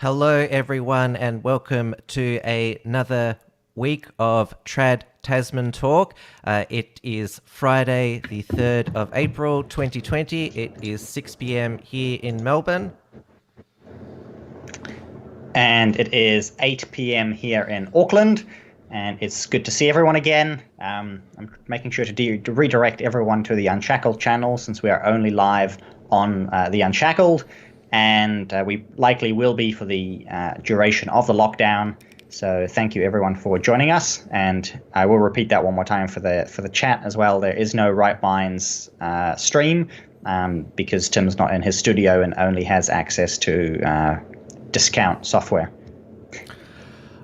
Hello, everyone, and welcome to another week of Trad Tasman Talk. It is Friday, the 3rd of April, 2020. It is 6 p.m. here in Melbourne. And it is 8 p.m. here in Auckland. And it's good to see everyone again. I'm making sure to redirect everyone to the Unshackled channel since we are only live on the Unshackled. And we likely will be for the duration of the lockdown. So thank you everyone for joining us. And I will repeat that one more time for the chat as well. There is no Right Minds stream because Tim's not in his studio and only has access to discount software.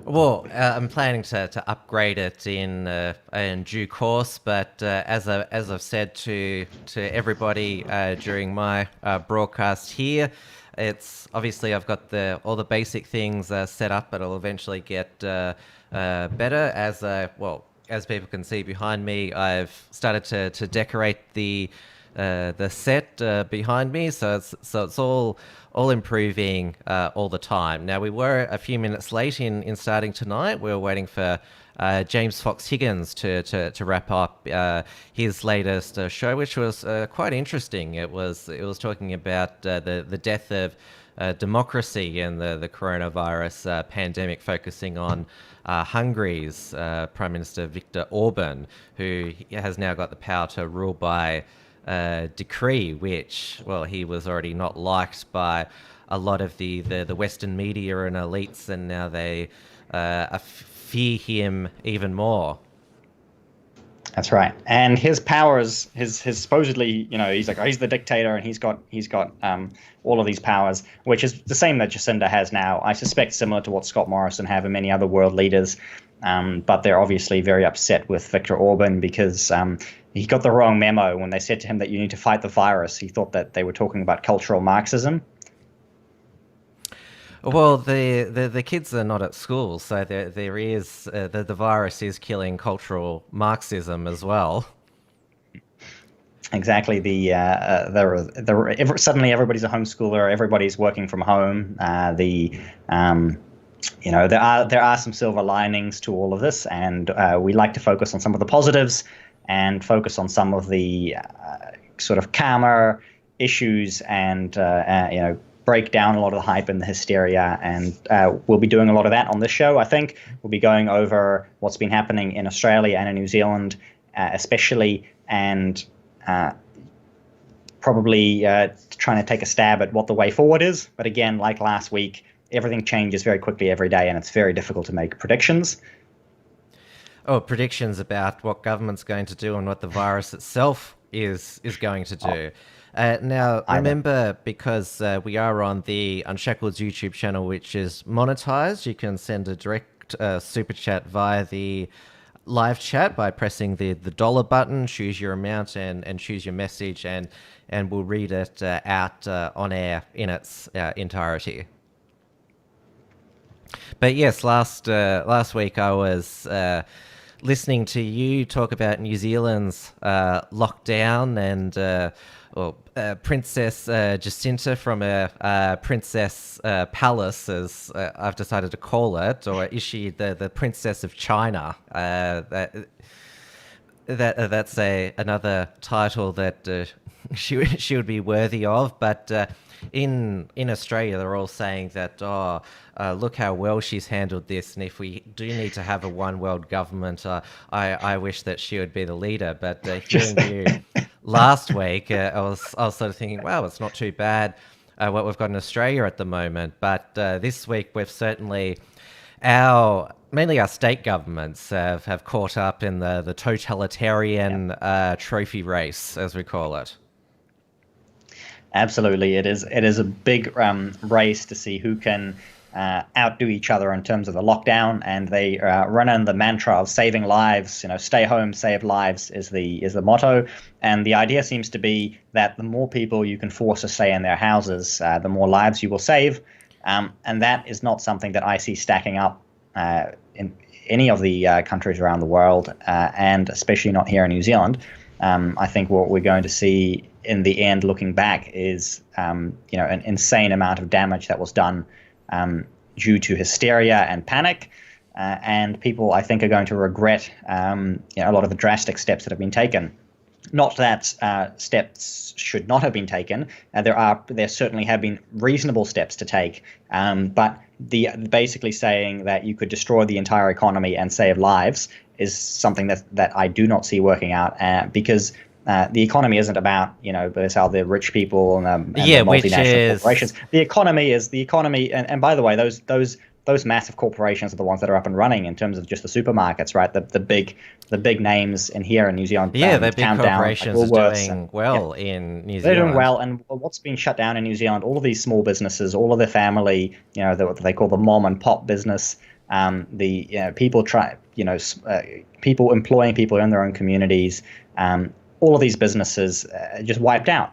Well, I'm planning to upgrade it in due course, but as I've said to everybody during my broadcast here, it's obviously I've got all the basic things set up, but it'll eventually get better as people can see behind me. I've started to decorate the set behind me, so it's all improving all the time. Now, we were a few minutes late in starting tonight. We were waiting for James Fox Higgins to wrap up his latest show, which was quite interesting. It was talking about the death of democracy and the coronavirus pandemic, focusing on Hungary's Prime Minister Viktor Orban, who has now got the power to rule by decree, which, well, he was already not liked by a lot of the Western media and elites, and now they fear him even more. That's right. And his powers, his supposedly, he's the dictator, and he's got all of these powers, which is the same that Jacinda has now. I suspect similar to what Scott Morrison have and many other world leaders. But they're obviously very upset with Viktor Orban because he got the wrong memo when they said to him that you need to fight the virus. He thought that they were talking about cultural Marxism. Well, the kids are not at school, so there is the virus is killing cultural Marxism as well. Exactly. Suddenly everybody's a homeschooler. Everybody's working from home. There are some silver linings to all of this, and we like to focus on some of the positives and focus on some of the sort of calmer issues and break down a lot of the hype and the hysteria. And we'll be doing a lot of that on this show. I think we'll be going over what's been happening in Australia and in New Zealand, especially, and probably trying to take a stab at what the way forward is. But again, like last week, everything changes very quickly every day, and it's very difficult to make predictions. Oh, predictions about what government's going to do and what the virus itself is going to do. Now, remember, because we are on the Unshackled YouTube channel, which is monetized, you can send a direct super chat via the live chat by pressing the dollar button, choose your amount and choose your message, and we'll read it out on air in its entirety. But yes, last week I was listening to you talk about New Zealand's lockdown and Princess Jacinta from a Princess Palace, as I've decided to call it, or is she the Princess of China? That's another title that she would be worthy of, but in Australia they're all saying that look how well she's handled this, and if we do need to have a one world government, I wish that she would be the leader. But hearing you last week, I was sort of thinking, wow, it's not too bad what we've got in Australia at the moment. But this week we've certainly mainly our state governments have caught up in the totalitarian trophy race, as we call it. Absolutely, it is a big race to see who can outdo each other in terms of the lockdown, and they run on the mantra of saving lives. Stay home, save lives is the motto, and the idea seems to be that the more people you can force to stay in their houses, the more lives you will save, and that is not something that I see stacking up in any of the countries around the world, and especially not here in New Zealand. I think what we're going to see in the end, looking back, is an insane amount of damage that was done due to hysteria and panic. And people, I think, are going to regret a lot of the drastic steps that have been taken. Not that steps should not have been taken. There certainly have been reasonable steps to take, but basically saying that you could destroy the entire economy and save lives is something that I do not see working out, because the economy isn't about that's how the rich people and the multinational corporations. The economy is the economy, and by the way, those massive corporations are the ones that are up and running in terms of just the supermarkets, right? The big names in here in New Zealand. Yeah, the big corporations are doing well in New Zealand. They're doing well, and what's been shut down in New Zealand, all of these small businesses, all of the family, what they call the mom and pop business, people employing people in their own communities, all of these businesses just wiped out.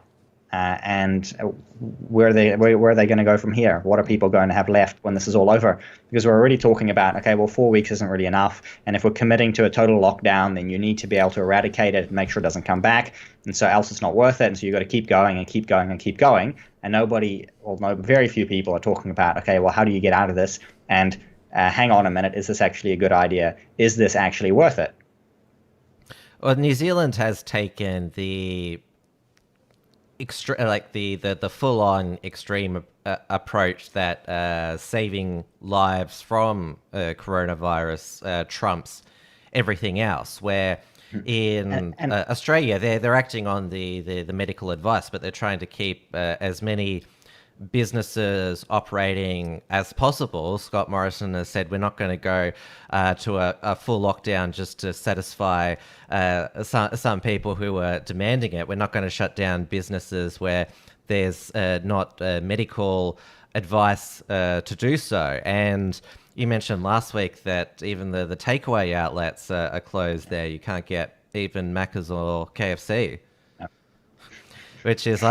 And where are they going to go from here? What are people going to have left when this is all over? Because we're already talking about, okay, well, 4 weeks isn't really enough. And if we're committing to a total lockdown, then you need to be able to eradicate it and make sure it doesn't come back. And so else it's not worth it. And so you've got to keep going and keep going and keep going. And very few people are talking about, okay, well, how do you get out of this? And hang on a minute, is this actually a good idea? Is this actually worth it? Well, New Zealand has taken the the full-on extreme approach that saving lives from coronavirus trumps everything else. Where in Australia, they're acting on the medical advice, but they're trying to keep as many businesses operating as possible. Scott Morrison has said we're not going to go to a full lockdown just to satisfy some people who are demanding it. We're not going to shut down businesses where there's not medical advice to do so. And you mentioned last week that even the takeaway outlets are closed there. You can't get even Macca's or KFC, which is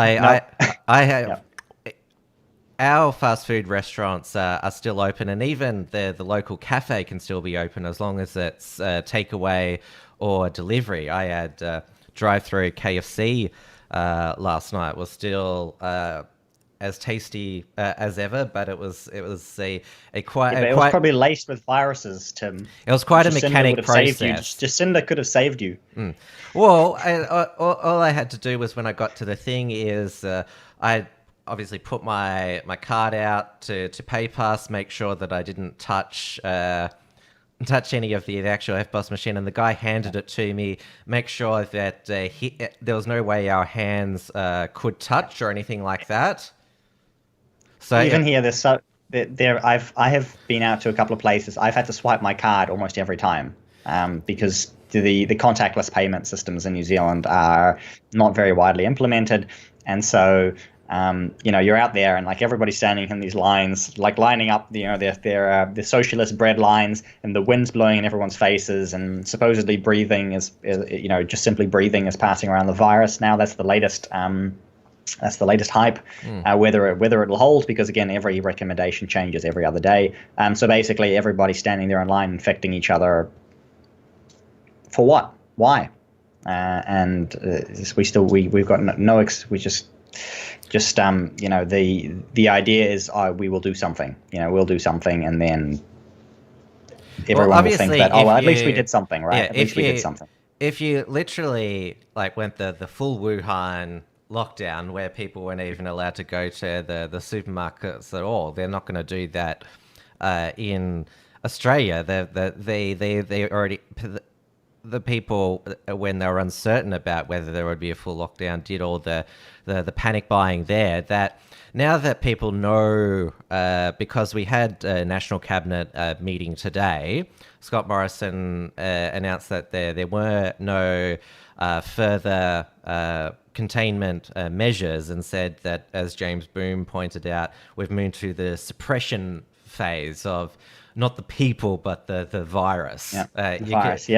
our fast food restaurants are still open, and even the local cafe can still be open as long as it's takeaway or delivery. I had drive-through KFC last night. Was still as tasty as ever, but it was a quite. It was probably laced with viruses, Tim. It was quite a mechanic process. Jacinda could have saved you. Well, all I had to do was, when I got to the thing, is I obviously put my card out to pay pass, make sure that I didn't touch any of the actual FBOS machine, and the guy handed it to me, make sure that there was no way our hands could touch or anything like that. So even here, I have been out to a couple of places. I've had to swipe my card almost every time because the contactless payment systems in New Zealand are not very widely implemented, and so you're out there and everybody's standing in these lines, lining up, their socialist bread lines, and the wind's blowing in everyone's faces, and supposedly breathing is just simply breathing is passing around the virus. Now that's the latest. That's the latest hype. Whether it'll hold, because again, every recommendation changes every other day. So basically, everybody's standing there in line infecting each other. For what? Why? We've got we the idea is we will do something. We'll do something, and then everyone will think that at least we did something, right? Yeah, at least we did something. If you literally went the full Wuhan lockdown, where people weren't even allowed to go to the supermarkets at all, they're not going to do that in Australia. They already. The people, when they were uncertain about whether there would be a full lockdown, did all the panic buying there. That now that people know, because we had a National Cabinet meeting today, Scott Morrison announced that there were no further containment measures, and said that, as James Boom pointed out, we've moved to the suppression phase of not the people, but the virus. Yeah, the virus.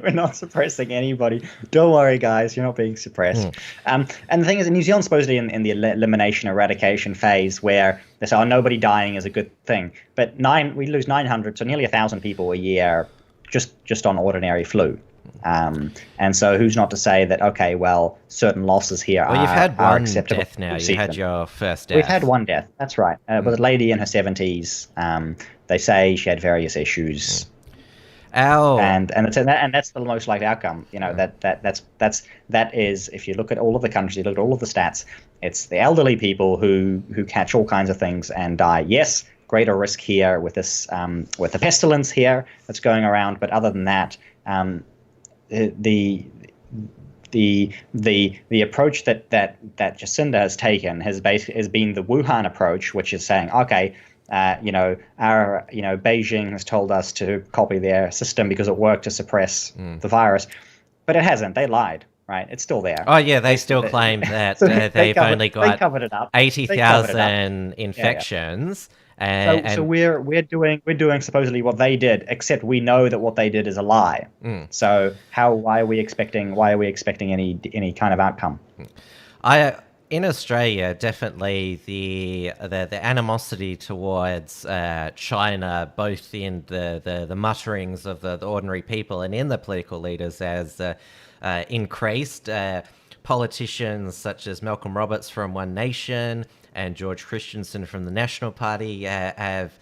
We're not suppressing anybody. Don't worry, guys. You're not being suppressed. And the thing is, in New Zealand, supposedly in the elimination eradication phase, where they say, nobody dying is a good thing. But we lose 900, so nearly 1,000 people a year just on ordinary flu. And so who's not to say that, okay, well, certain losses here Well, you've had are one acceptable. death now. You had your first death. We've had one death. That's right. It was a lady in her 70s. They say she had various issues. And that's the most likely outcome. That is, if you look at all of the countries, you look at all of the stats, it's the elderly people who catch all kinds of things and die. Yes, greater risk here with this with the pestilence here that's going around, but other than that, the approach that Jacinda has taken has been the Wuhan approach, which is saying, okay, Beijing has told us to copy their system because it worked to suppress the virus, but it hasn't. They lied, right? It's still there. Oh yeah, they still claim that they've only got 80,000 infections. So we're doing supposedly what they did, except we know that what they did is a lie. So why are we expecting any kind of outcome? In Australia, definitely the animosity towards China, both in the mutterings of the ordinary people and in the political leaders, has increased. Politicians such as Malcolm Roberts from One Nation and George Christensen from the National Party have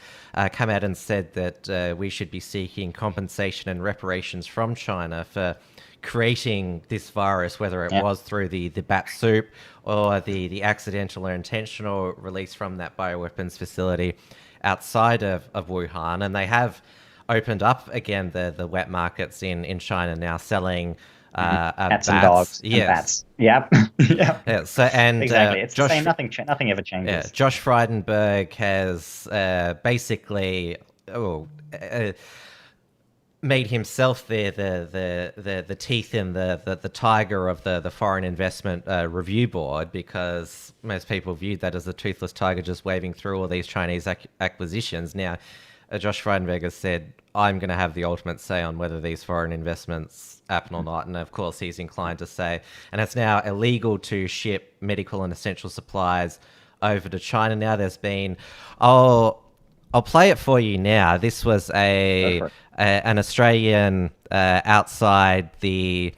come out and said that we should be seeking compensation and reparations from China for creating this virus, whether it was through the bat soup or the accidental or intentional release from that bioweapons facility outside of Wuhan. And they have opened up again the wet markets in China now, selling bats and dogs and bats. Yep. Yeah. So exactly, it's the same. Nothing ever changes. Yeah, Josh Frydenberg has basically made himself the teeth in the tiger of the Foreign Investment Review Board, because most people viewed that as a toothless tiger just waving through all these Chinese acquisitions. Now, Josh Frydenberg has said, I'm going to have the ultimate say on whether these foreign investments happen or not. And of course, he's inclined to say, and it's now illegal to ship medical and essential supplies over to China. Now there's been, I'll play it for you now. This was an Australian outside the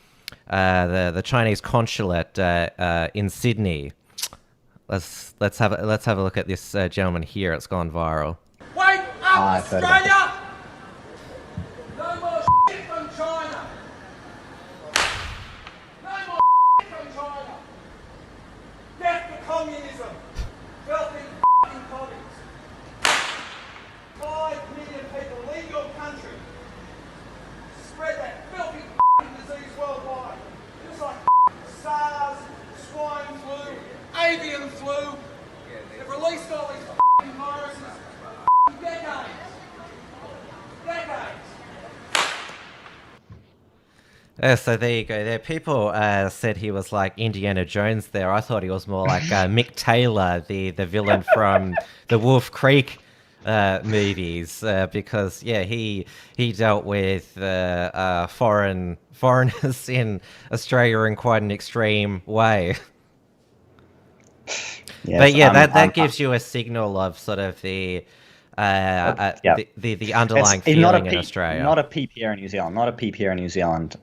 Chinese consulate in Sydney. Let's have a look at this gentleman here. It's gone viral. Wake up, Australia! No more shit from China! No more shit from China! Death to communism! Filthy f***ing commies! 5 million people leave your country. Spread that filthy f***ing disease worldwide. Just like SARS, swine flu, avian flu. They've released all these f***ing viruses. So there you go. There, people said he was like Indiana Jones. There, I thought he was more like Mick Taylor, the villain from the Wolf Creek movies, because he dealt with foreigners in Australia in quite an extreme way. Yes, but yeah, that gives you a signal of sort of the underlying feeling in Australia. Not a peep here in New Zealand. Not a peep here in New Zealand.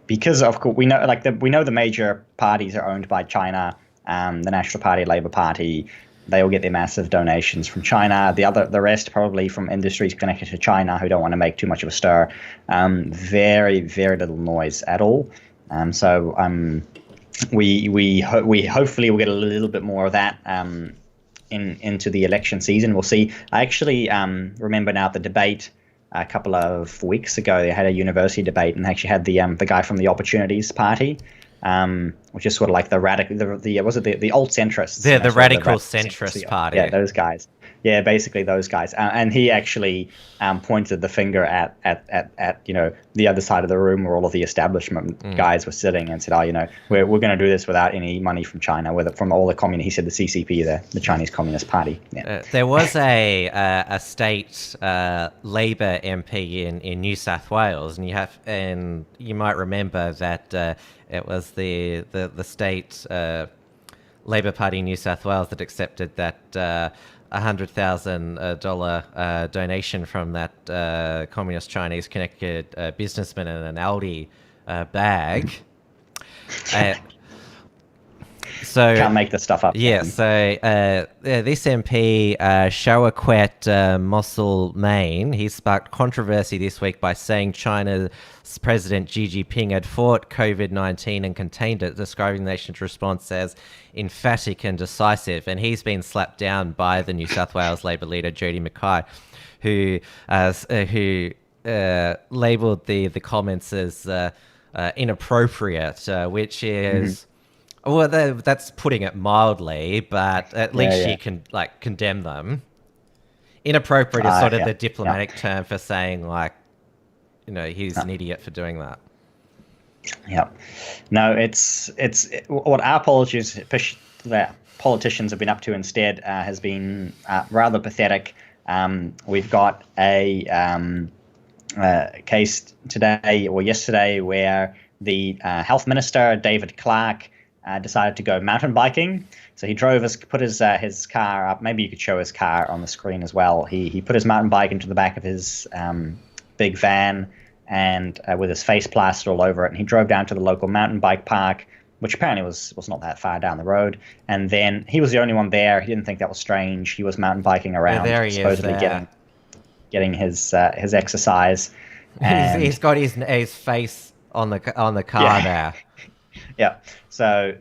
Because of course we know the major parties are owned by China. The National Party, Labour Party, they all get their massive donations from China. The rest probably from industries connected to China who don't want to make too much of a stir. Very, very little noise at all. We hopefully will get a little bit more of that into the election season. We'll see. I actually remember now the debate a couple of weeks ago. They had a university debate and actually had the guy from the Opportunities Party, which is sort of like the radical, the alt centrists. Yeah, the radical centrist party. Yeah, those guys. Yeah, basically those guys. And he actually pointed the finger at the other side of the room where all of the establishment guys were sitting and said, we're going to do this without any money from China, from all the communist. He said the CCP, the Chinese Communist Party. Yeah. There was a state Labor MP in New South Wales, and you might remember that it was the state Labor Party New South Wales that accepted that $100,000 donation from that communist Chinese connected businessman in an Audi bag. So Can't make this stuff up. Yeah, so this MP, Shawakwet Mosul Main, he sparked controversy this week by saying China's President Xi Jinping had fought COVID-19 and contained it, describing the nation's response as emphatic and decisive. And he's been slapped down by the New South Wales Labor leader, Jody Mackay, who labelled the comments as inappropriate, which is... Well, that's putting it mildly, but at least she can condemn them. Inappropriate is sort of the diplomatic term for saying he's an idiot for doing that. Yeah, no, it's what our politicians have been up to instead has been rather pathetic. We've got a case today or yesterday where the health minister, David Clark, decided to go mountain biking. So he put his car up. Maybe you could show his car on the screen as well. He put his mountain bike into the back of his big van and with his face plastered all over it. And he drove down to the local mountain bike park, which apparently was not that far down the road. And then he was the only one there. He didn't think that was strange. He was mountain biking around, supposedly getting his exercise. And he's got his face on the car there. Yeah. So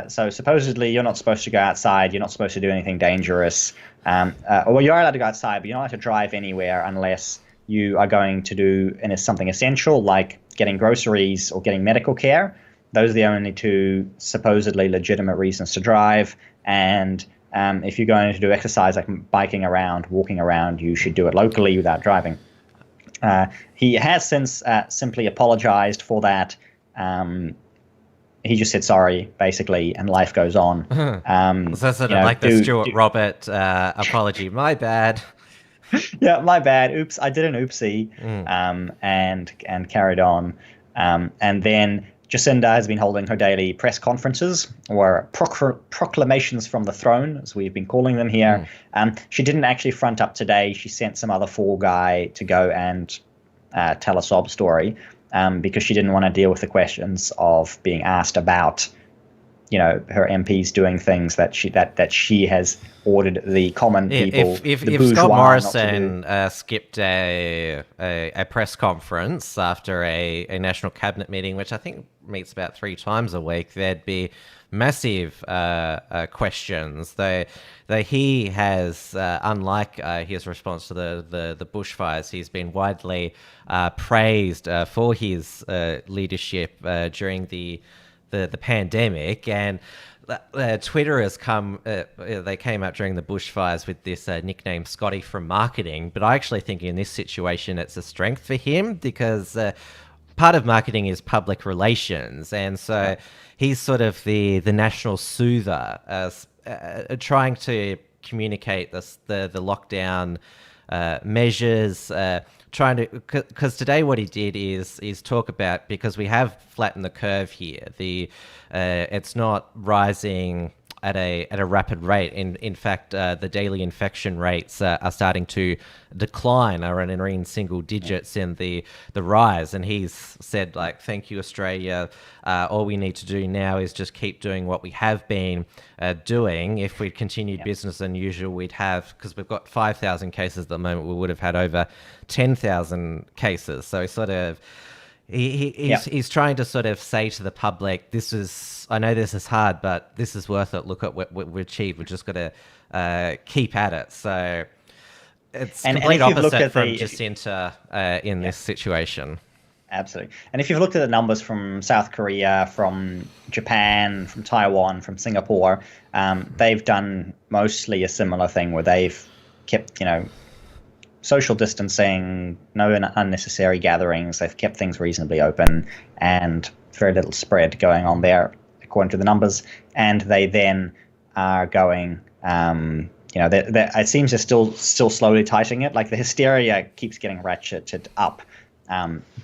so supposedly you're not supposed to go outside. You're not supposed to do anything dangerous. Well, you are allowed to go outside, but you're not allowed to drive anywhere unless you are going to do something essential, like getting groceries or getting medical care. Those are the only two supposedly legitimate reasons to drive. And if you're going to do exercise, like biking around, walking around, you should do it locally without driving. He has since simply apologized for that. He just said sorry, basically, and life goes on. So sort of like the Stuart Robert apology. My bad. Yeah, my bad. Oops, I did an oopsie. And carried on. And then Jacinda has been holding her daily press conferences, or proclamations from the throne, as we've been calling them here. She didn't actually front up today. She sent some other fall guy to go and tell a sob story. Because she didn't want to deal with the questions of being asked about, her MPs doing things that she has ordered the common people. If Scott Morrison skipped a press conference after a national cabinet meeting, which I think meets about 3 times a week, there'd be massive questions. Though he has, unlike his response to the bushfires, he's been widely praised for his leadership during the pandemic. And Twitter has they came up during the bushfires with this nickname Scotty from marketing, but I actually think in this situation it's a strength for him, because part of marketing is public relations, and so he's sort of the national soother, trying to communicate the lockdown measures, trying to, because today what he did is talk about, because we have flattened the curve here. It's not rising at a rapid rate. In fact, the daily infection rates are starting to decline, are in single digits in the rise. And he's said, thank you, Australia. All we need to do now is just keep doing what we have been doing. If we'd continued business as usual, we'd have, because we've got 5,000 cases at the moment, we would have had over 10,000 cases. So he's trying to sort of say to the public, I know this is hard, but this is worth it. Look at what we achieved. We're just got to keep at it. So it's complete opposite from Jacinta in this situation. Absolutely. And if you've looked at the numbers from South Korea, from Japan, from Taiwan, from Singapore, they've done mostly a similar thing where they've kept, social distancing, no unnecessary gatherings. They've kept things reasonably open and very little spread going on there, according to the numbers. And they then are going, it seems they're still slowly tightening it. Like the hysteria keeps getting ratcheted up,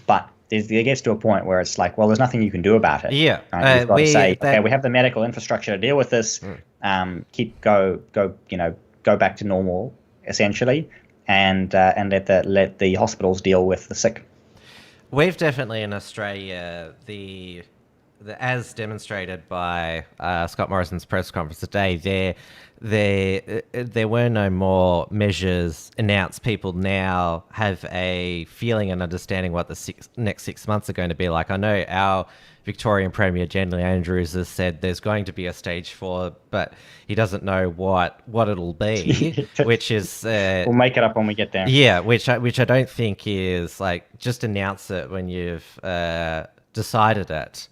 but there gets to a point where it's like, well, there's nothing you can do about it. Yeah. Right? You've got to say, okay, we have the medical infrastructure to deal with this. Go back to normal, essentially, and let the hospitals deal with the sick. We've definitely in Australia the as demonstrated by Scott Morrison's press conference today, there were no more measures announced. People now have a feeling and understanding what the next 6 months are going to be like. I know our Victorian Premier, General Andrews, has said there's going to be a stage 4, but he doesn't know what it'll be, which is... we'll make it up when we get there. Yeah, which I don't think is like, just announce it when you've decided it.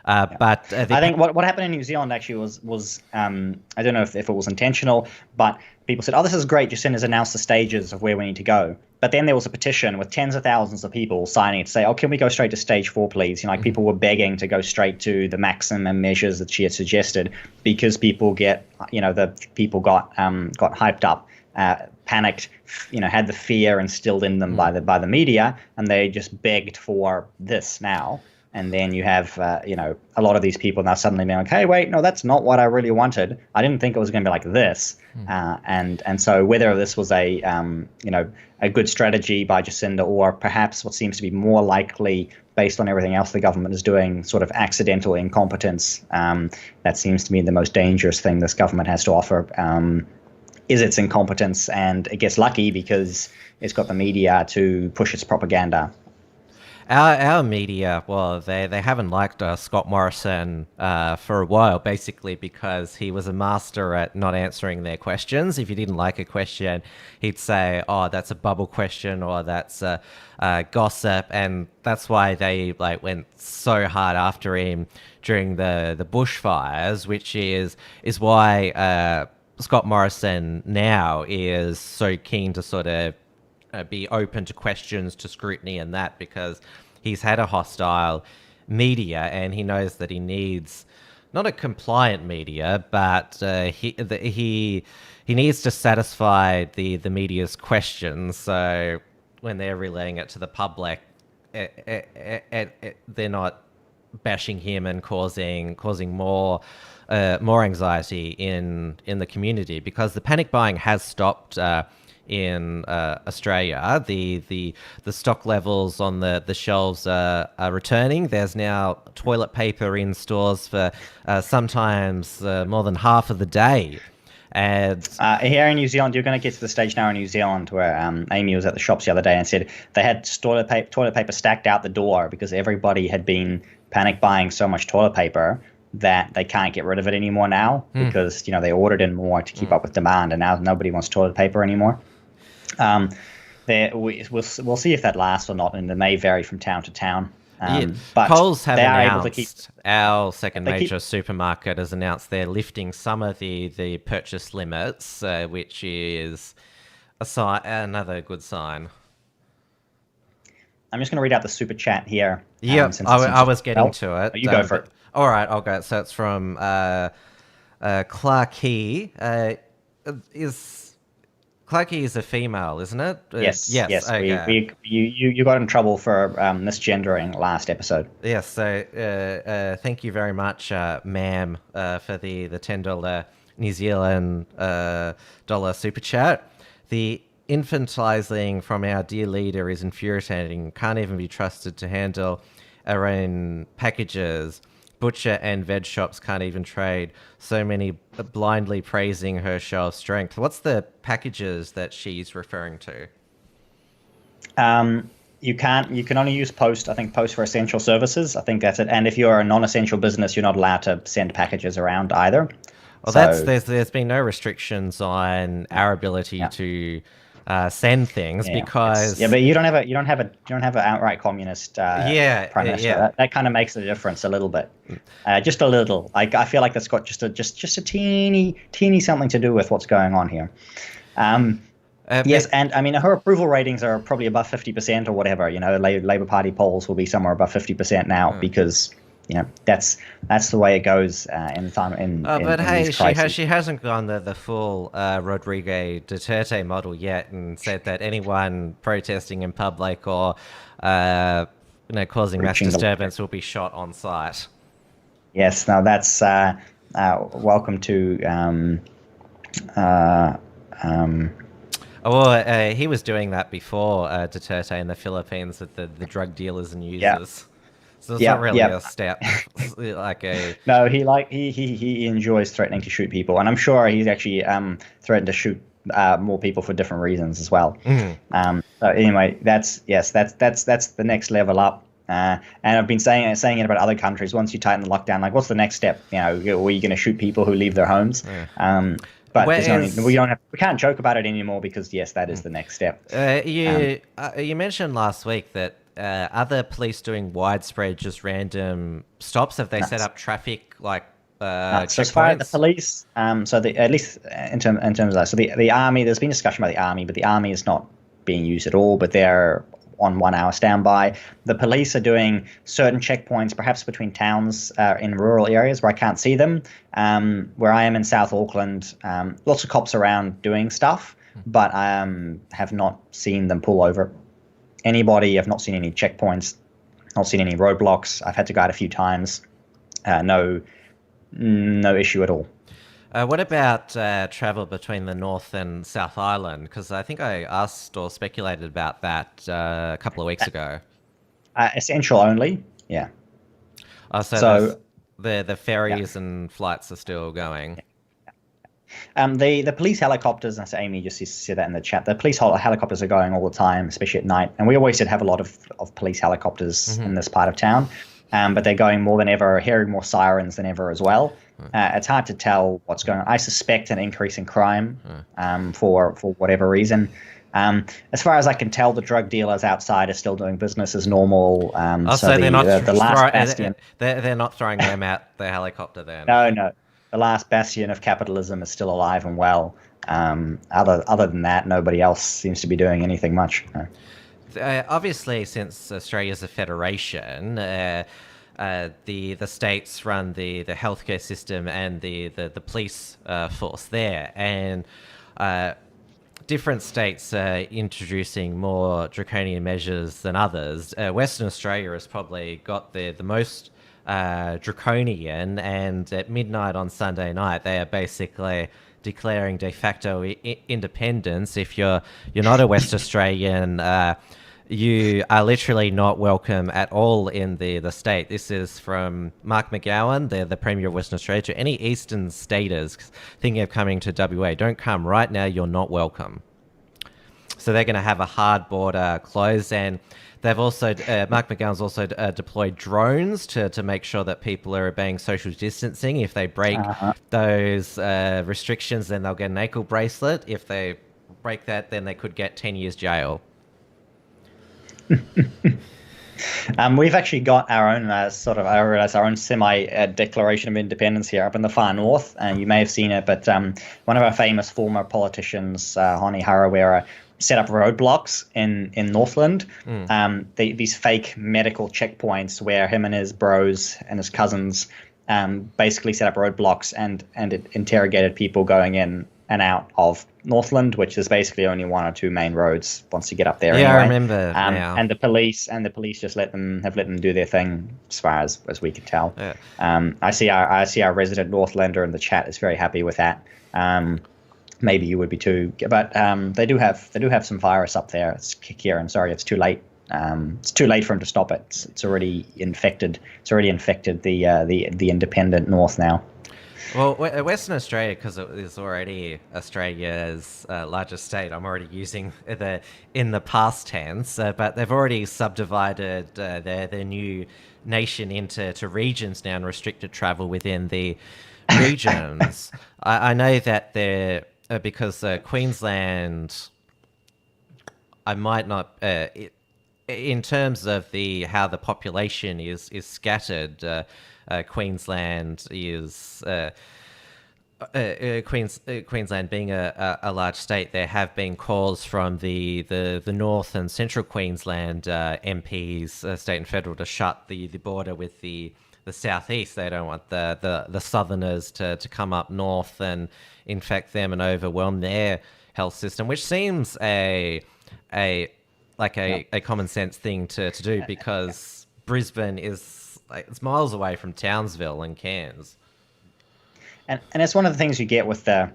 But I think what happened in New Zealand actually was I don't know if it was intentional, but people said, "Oh, this is great. Just announce the stages of where we need to go." But then there was a petition with tens of thousands of people signing it to say, "Oh, can we go straight to stage 4, please?" Like people were begging to go straight to the maximum measures that she had suggested because people got hyped up, panicked, had the fear instilled in them by the media, and they just begged for this now. And then you have, a lot of these people now suddenly being like, hey, wait, no, that's not what I really wanted. I didn't think it was going to be like this. And so whether this was a good strategy by Jacinda, or perhaps what seems to be more likely based on everything else the government is doing, sort of accidental incompetence, that seems to me the most dangerous thing this government has to offer, is its incompetence. And it gets lucky because it's got the media to push its propaganda. Our media, well, they haven't liked Scott Morrison for a while, basically because he was a master at not answering their questions. If you didn't like a question, he'd say, "Oh, that's a bubble question," or "That's gossip," and that's why they went so hard after him during the bushfires, which is why Scott Morrison now is so keen to sort of be open to questions, to scrutiny and that, because he's had a hostile media and he knows that he needs not a compliant media, but he needs to satisfy the media's questions. So when they're relaying it to the public, they're not bashing him and causing more anxiety in the community, because the panic buying has stopped in Australia. The stock levels on the shelves are returning. There's now toilet paper in stores for sometimes more than half of the day. And here in New Zealand, you're going to get to the stage now in New Zealand where Amy was at the shops the other day and said they had toilet paper stacked out the door because everybody had been panic buying so much toilet paper that they can't get rid of it anymore now because they ordered in more to keep up with demand, and now nobody wants toilet paper anymore. We'll see if that lasts or not, and it may vary from town to town. But Coles have they are announced, able to keep, our second major supermarket has announced they're lifting some of the purchase limits, which is another good sign. I'm just going to read out the super chat here. Yeah, I was getting to it. You go for it. All right, I'll go. So it's from Clarky. Clarky is a female, isn't it? Yes. Okay. You got in trouble for misgendering last episode. Yes. So thank you very much, ma'am, for the $10 New Zealand dollar super chat. The infantilizing from our dear leader is infuriating. Can't even be trusted to handle our own packages. Butcher and veg shops can't even trade. So many blindly praising her show of strength. What's the packages that she's referring to? You can only use Post. I think Post for essential services. I think that's it. And if you're a non-essential business, you're not allowed to send packages around either. Well, so, there's been no restrictions on our ability to send things because but you don't have an outright communist prime minister. That kind of makes a difference a little bit, just a little. I feel like that's got just a teeny something to do with what's going on here. Yes, and I mean her approval ratings are probably above 50% or whatever. Labour Party polls will be somewhere above 50% now because that's the way it goes in time. But hey, she hasn't gone the full Rodrigo Duterte model yet and said that anyone protesting in public or causing mass Breaching the law. disturbance will be shot on sight. Yes, now that's welcome to. He was doing that before Duterte in the Philippines with the drug dealers and users. So it's not really a step, like a... No, he enjoys threatening to shoot people, and I'm sure he's actually threatened to shoot more people for different reasons as well. So anyway, that's the next level up. And I've been saying it about other countries. Once you tighten the lockdown, like, what's the next step? Are you going to shoot people who leave their homes? But we can't joke about it anymore because yes, that is the next step. You mentioned last week that other police doing widespread, just random stops. Have they set up traffic like so as far as the police, at least in terms of that, so the army, there's been discussion about the army, but the army is not being used at all. But they're on 1 hour standby. The police are doing certain checkpoints, perhaps between towns in rural areas where I can't see them. Where I am in South Auckland, lots of cops around doing stuff, but I have not seen them pull over anybody. I've not seen any checkpoints, not seen any roadblocks. I've had to guide a few times. No issue at all. What about travel between the North and South Island? Because I think I asked or speculated about that a couple of weeks ago. Essential only, yeah. So the ferries and flights are still going. The police helicopters, and Amy just said that in the chat, the police helicopters are going all the time, especially at night. And we always did have a lot of police helicopters in this part of town. But they're going more than ever, hearing more sirens than ever as well. It's hard to tell what's going on. I suspect an increase in crime for whatever reason. As far as I can tell, the drug dealers outside are still doing business as normal. So they're not the last bastion. They're not throwing them out the helicopter then. No. The last bastion of capitalism is still alive and well. Other than that, nobody else seems to be doing anything much. Obviously, since Australia's a federation, the states run the healthcare system and the police force there, and different states are introducing more draconian measures than others. Western Australia has probably got the most draconian, and at midnight on Sunday night, they are basically declaring de facto independence. If you're not a West Australian, you are literally not welcome at all in the state. This is from Mark McGowan, the Premier of Western Australia, to any eastern staters thinking of coming to WA. Don't come right now, you're not welcome. So they're going to have a hard border closed, and they've also, Mark McGowan's also deployed drones to make sure that people are obeying social distancing. If they break those restrictions, then they'll get an ankle bracelet. If they break that, then they could get 10 years jail. We've actually got our own our own semi-declaration of independence here up in the far north, and you may have seen it, but one of our famous former politicians, Honi Harawira, set up roadblocks in Northland, these fake medical checkpoints where him and his bros and his cousins basically set up roadblocks and it interrogated people going in and out of Northland, which is basically only one or two main roads once you get up there. Yeah, anyway. I remember now. And the police just let them do their thing as far as we can tell. Yeah. I see our resident Northlander in the chat is very happy with that. Maybe you would be too, but they do have some virus up there. It's Kieran. Sorry, it's too late. It's too late for him to stop it. It's already infected. It's already infected the independent North now. Well, Western Australia, because it is already Australia's largest state, I'm already using in the past tense, but they've already subdivided their new nation into regions now and restricted travel within the regions. I know that they're, because Queensland, I might not... in terms of how the population is scattered, Queensland is Queensland being a large state. There have been calls from the North and Central Queensland MPs, state and federal, to shut the border with the southeast. They don't want the southerners to come up north and infect them and overwhelm their health system, which seems a common sense thing to do, because Brisbane is it's miles away from Townsville and Cairns. And it's one of the things you get with the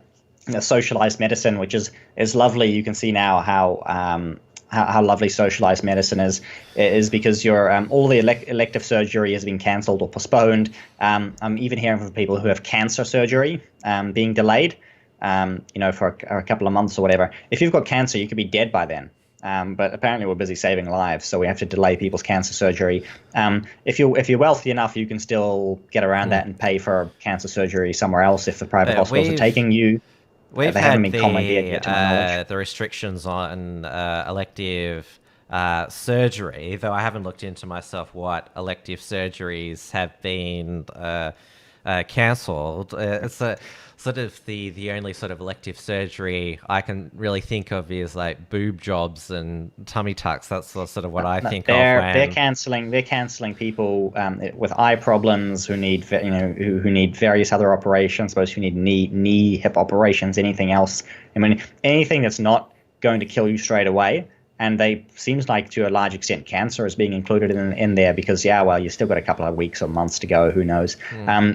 socialized medicine, which is lovely. You can see now how lovely socialized medicine is because your all the elective surgery has been cancelled or postponed. I'm even hearing from people who have cancer surgery being delayed, for a couple of months or whatever. If you've got cancer, you could be dead by then. But apparently we're busy saving lives, so we have to delay people's cancer surgery. If you're wealthy enough, you can still get around that and pay for cancer surgery somewhere else if the private hospitals are taking you. We've had the restrictions on elective surgery, though I haven't looked into myself what elective surgeries have been cancelled. It's a sort of the only sort of elective surgery I can really think of is like boob jobs and tummy tucks. That's sort of what I think of. They're cancelling people with eye problems who need who need various other operations, those who need knee hip operations, anything else. I mean, anything that's not going to kill you straight away. And they seems like to a large extent cancer is being included in there because you still got a couple of weeks or months to go. Who knows?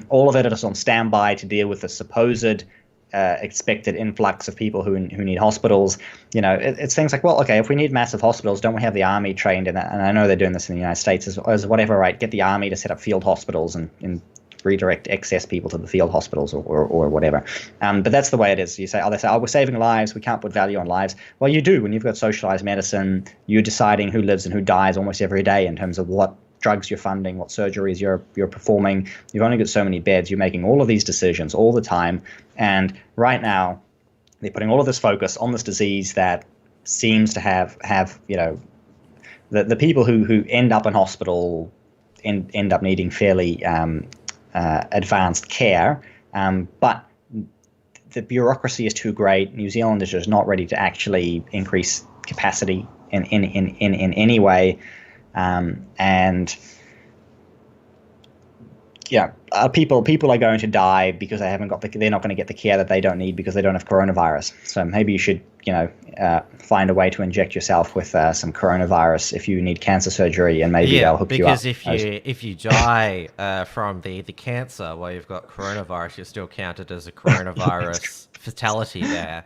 All of it is on standby to deal with the supposed expected influx of people who need hospitals. It's things like, well, okay, if we need massive hospitals, don't we have the army trained in that? And I know they're doing this in the United States as whatever, right? Get the army to set up field hospitals and redirect excess people to the field hospitals or whatever. But that's the way it is. They say, we're saving lives. We can't put value on lives. Well, you do. When you've got socialized medicine, you're deciding who lives and who dies almost every day in terms of what drugs you're funding, what surgeries you're performing. You've only got so many beds. You're making all of these decisions all the time. And right now, they're putting all of this focus on this disease that seems to have the people who end up in hospital end up needing fairly advanced care, but the bureaucracy is too great. New Zealand is just not ready to actually increase capacity in any way, and people are going to die because they're not going to get the care that they don't need because they don't have coronavirus. So maybe you should find a way to inject yourself with some coronavirus if you need cancer surgery, and maybe they'll hook you up. Because if you die from the cancer while you've got coronavirus, you're still counted as a coronavirus fatality there.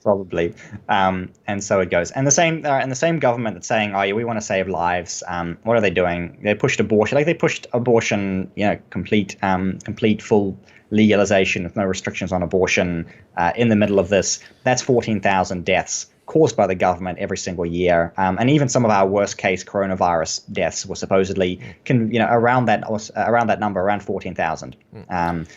Probably, and so it goes. And the same government that's saying, "Oh, yeah, we want to save lives." What are they doing? They pushed abortion, complete full legalization with no restrictions on abortion in the middle of this. That's 14,000 deaths caused by the government every single year, and even some of our worst case coronavirus deaths were supposedly around that number, around 14,000.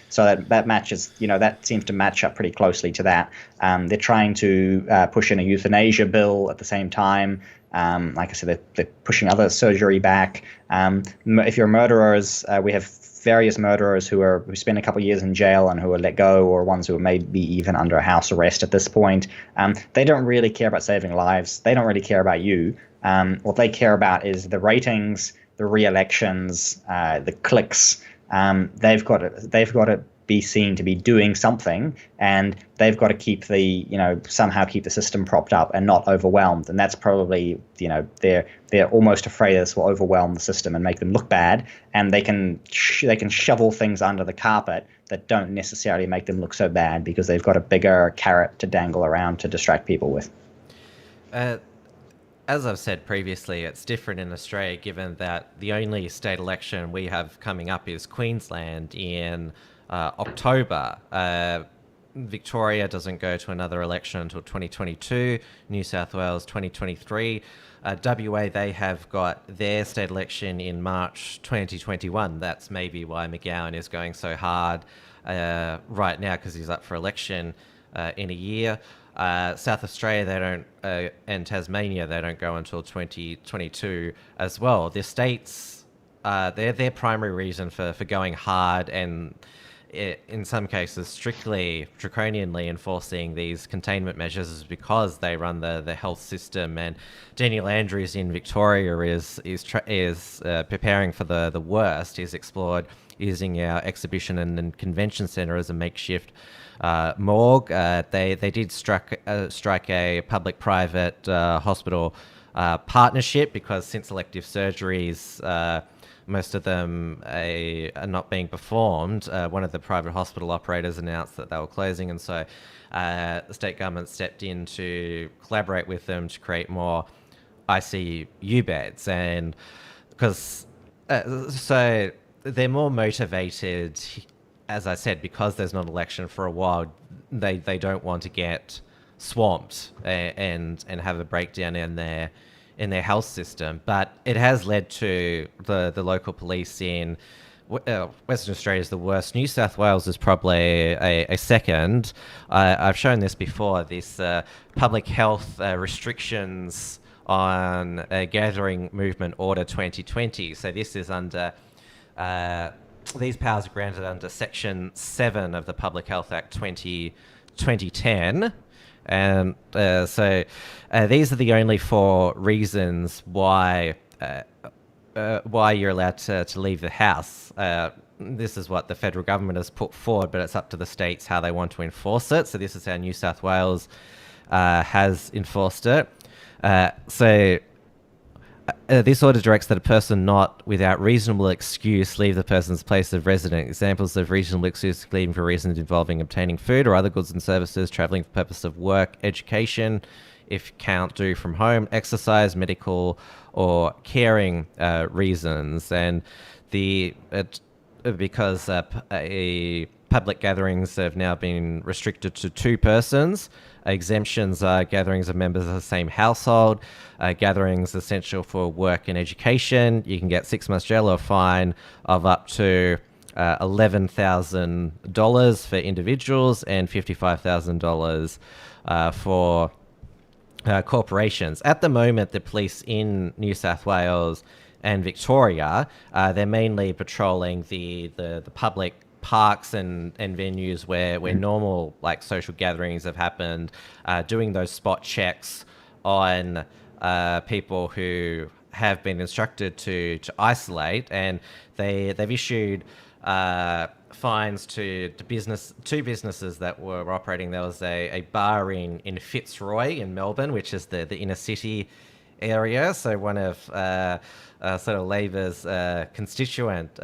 So that matches, that seems to match up pretty closely to that. They're trying to push in a euthanasia bill at the same time. Like I said, they're pushing other surgery back. If you're murderers, we have various murderers who spend a couple of years in jail and who are let go, or ones who are maybe even under house arrest at this point. They don't really care about saving lives. They don't really care about you. What they care about is the ratings, the re-elections, the clicks. They've got to be seen to be doing something, and they've got to keep somehow keep the system propped up and not overwhelmed. And that's probably, they're almost afraid this will overwhelm the system and make them look bad, and they can shovel things under the carpet that don't necessarily make them look so bad because they've got a bigger carrot to dangle around to distract people with. As I've said previously, it's different in Australia, given that the only state election we have coming up is Queensland in October. Victoria doesn't go to another election until 2022, New South Wales 2023. WA, they have got their state election in March 2021. That's maybe why McGowan is going so hard right now, because he's up for election in a year. South Australia, they don't, and Tasmania, they don't go until 2022 as well. The states, their primary reason for going hard and in some cases strictly draconianly enforcing these containment measures is because they run the health system. And Daniel Andrews in Victoria is preparing for the worst. He's explored using our exhibition and convention centre as a makeshift morgue. They did strike a public-private hospital partnership, because since elective surgeries most of them are not being performed. One of the private hospital operators announced that they were closing, and so the state government stepped in to collaborate with them to create more ICU beds, and because so they're more motivated, as I said, because there's not an election for a while. They don't want to get swamped and have a breakdown in their health system. But it has led to the local police in Western Australia is the worst. New South Wales is probably a second. I've shown this before, this public health restrictions on Gathering Movement Order 2020. So this is under, these powers are granted under Section 7 of the Public Health Act 2010. And so these are the only 4 reasons why you're allowed to leave the house. This is what the federal government has put forward, but it's up to the states how they want to enforce it. So this is how New South Wales has enforced it. This order directs that a person not without reasonable excuse leave the person's place of residence. Examples of reasonable excuse leaving for reasons involving obtaining food or other goods and services, travelling for purpose of work, education, if can't do from home, exercise, medical or caring reasons. And because public gatherings have now been restricted to 2 persons. Exemptions are gatherings of members of the same household, gatherings essential for work and education. You can get 6 months jail or a fine of up to $11,000 for individuals and $55,000 for corporations. At the moment, the police in New South Wales and Victoria, they're mainly patrolling the public parks and venues where normal like social gatherings have happened, doing those spot checks on people who have been instructed to isolate, and they've issued fines to businesses that were operating. There was a bar in Fitzroy in Melbourne, which is the inner city area. So one of sort of Labor's constituent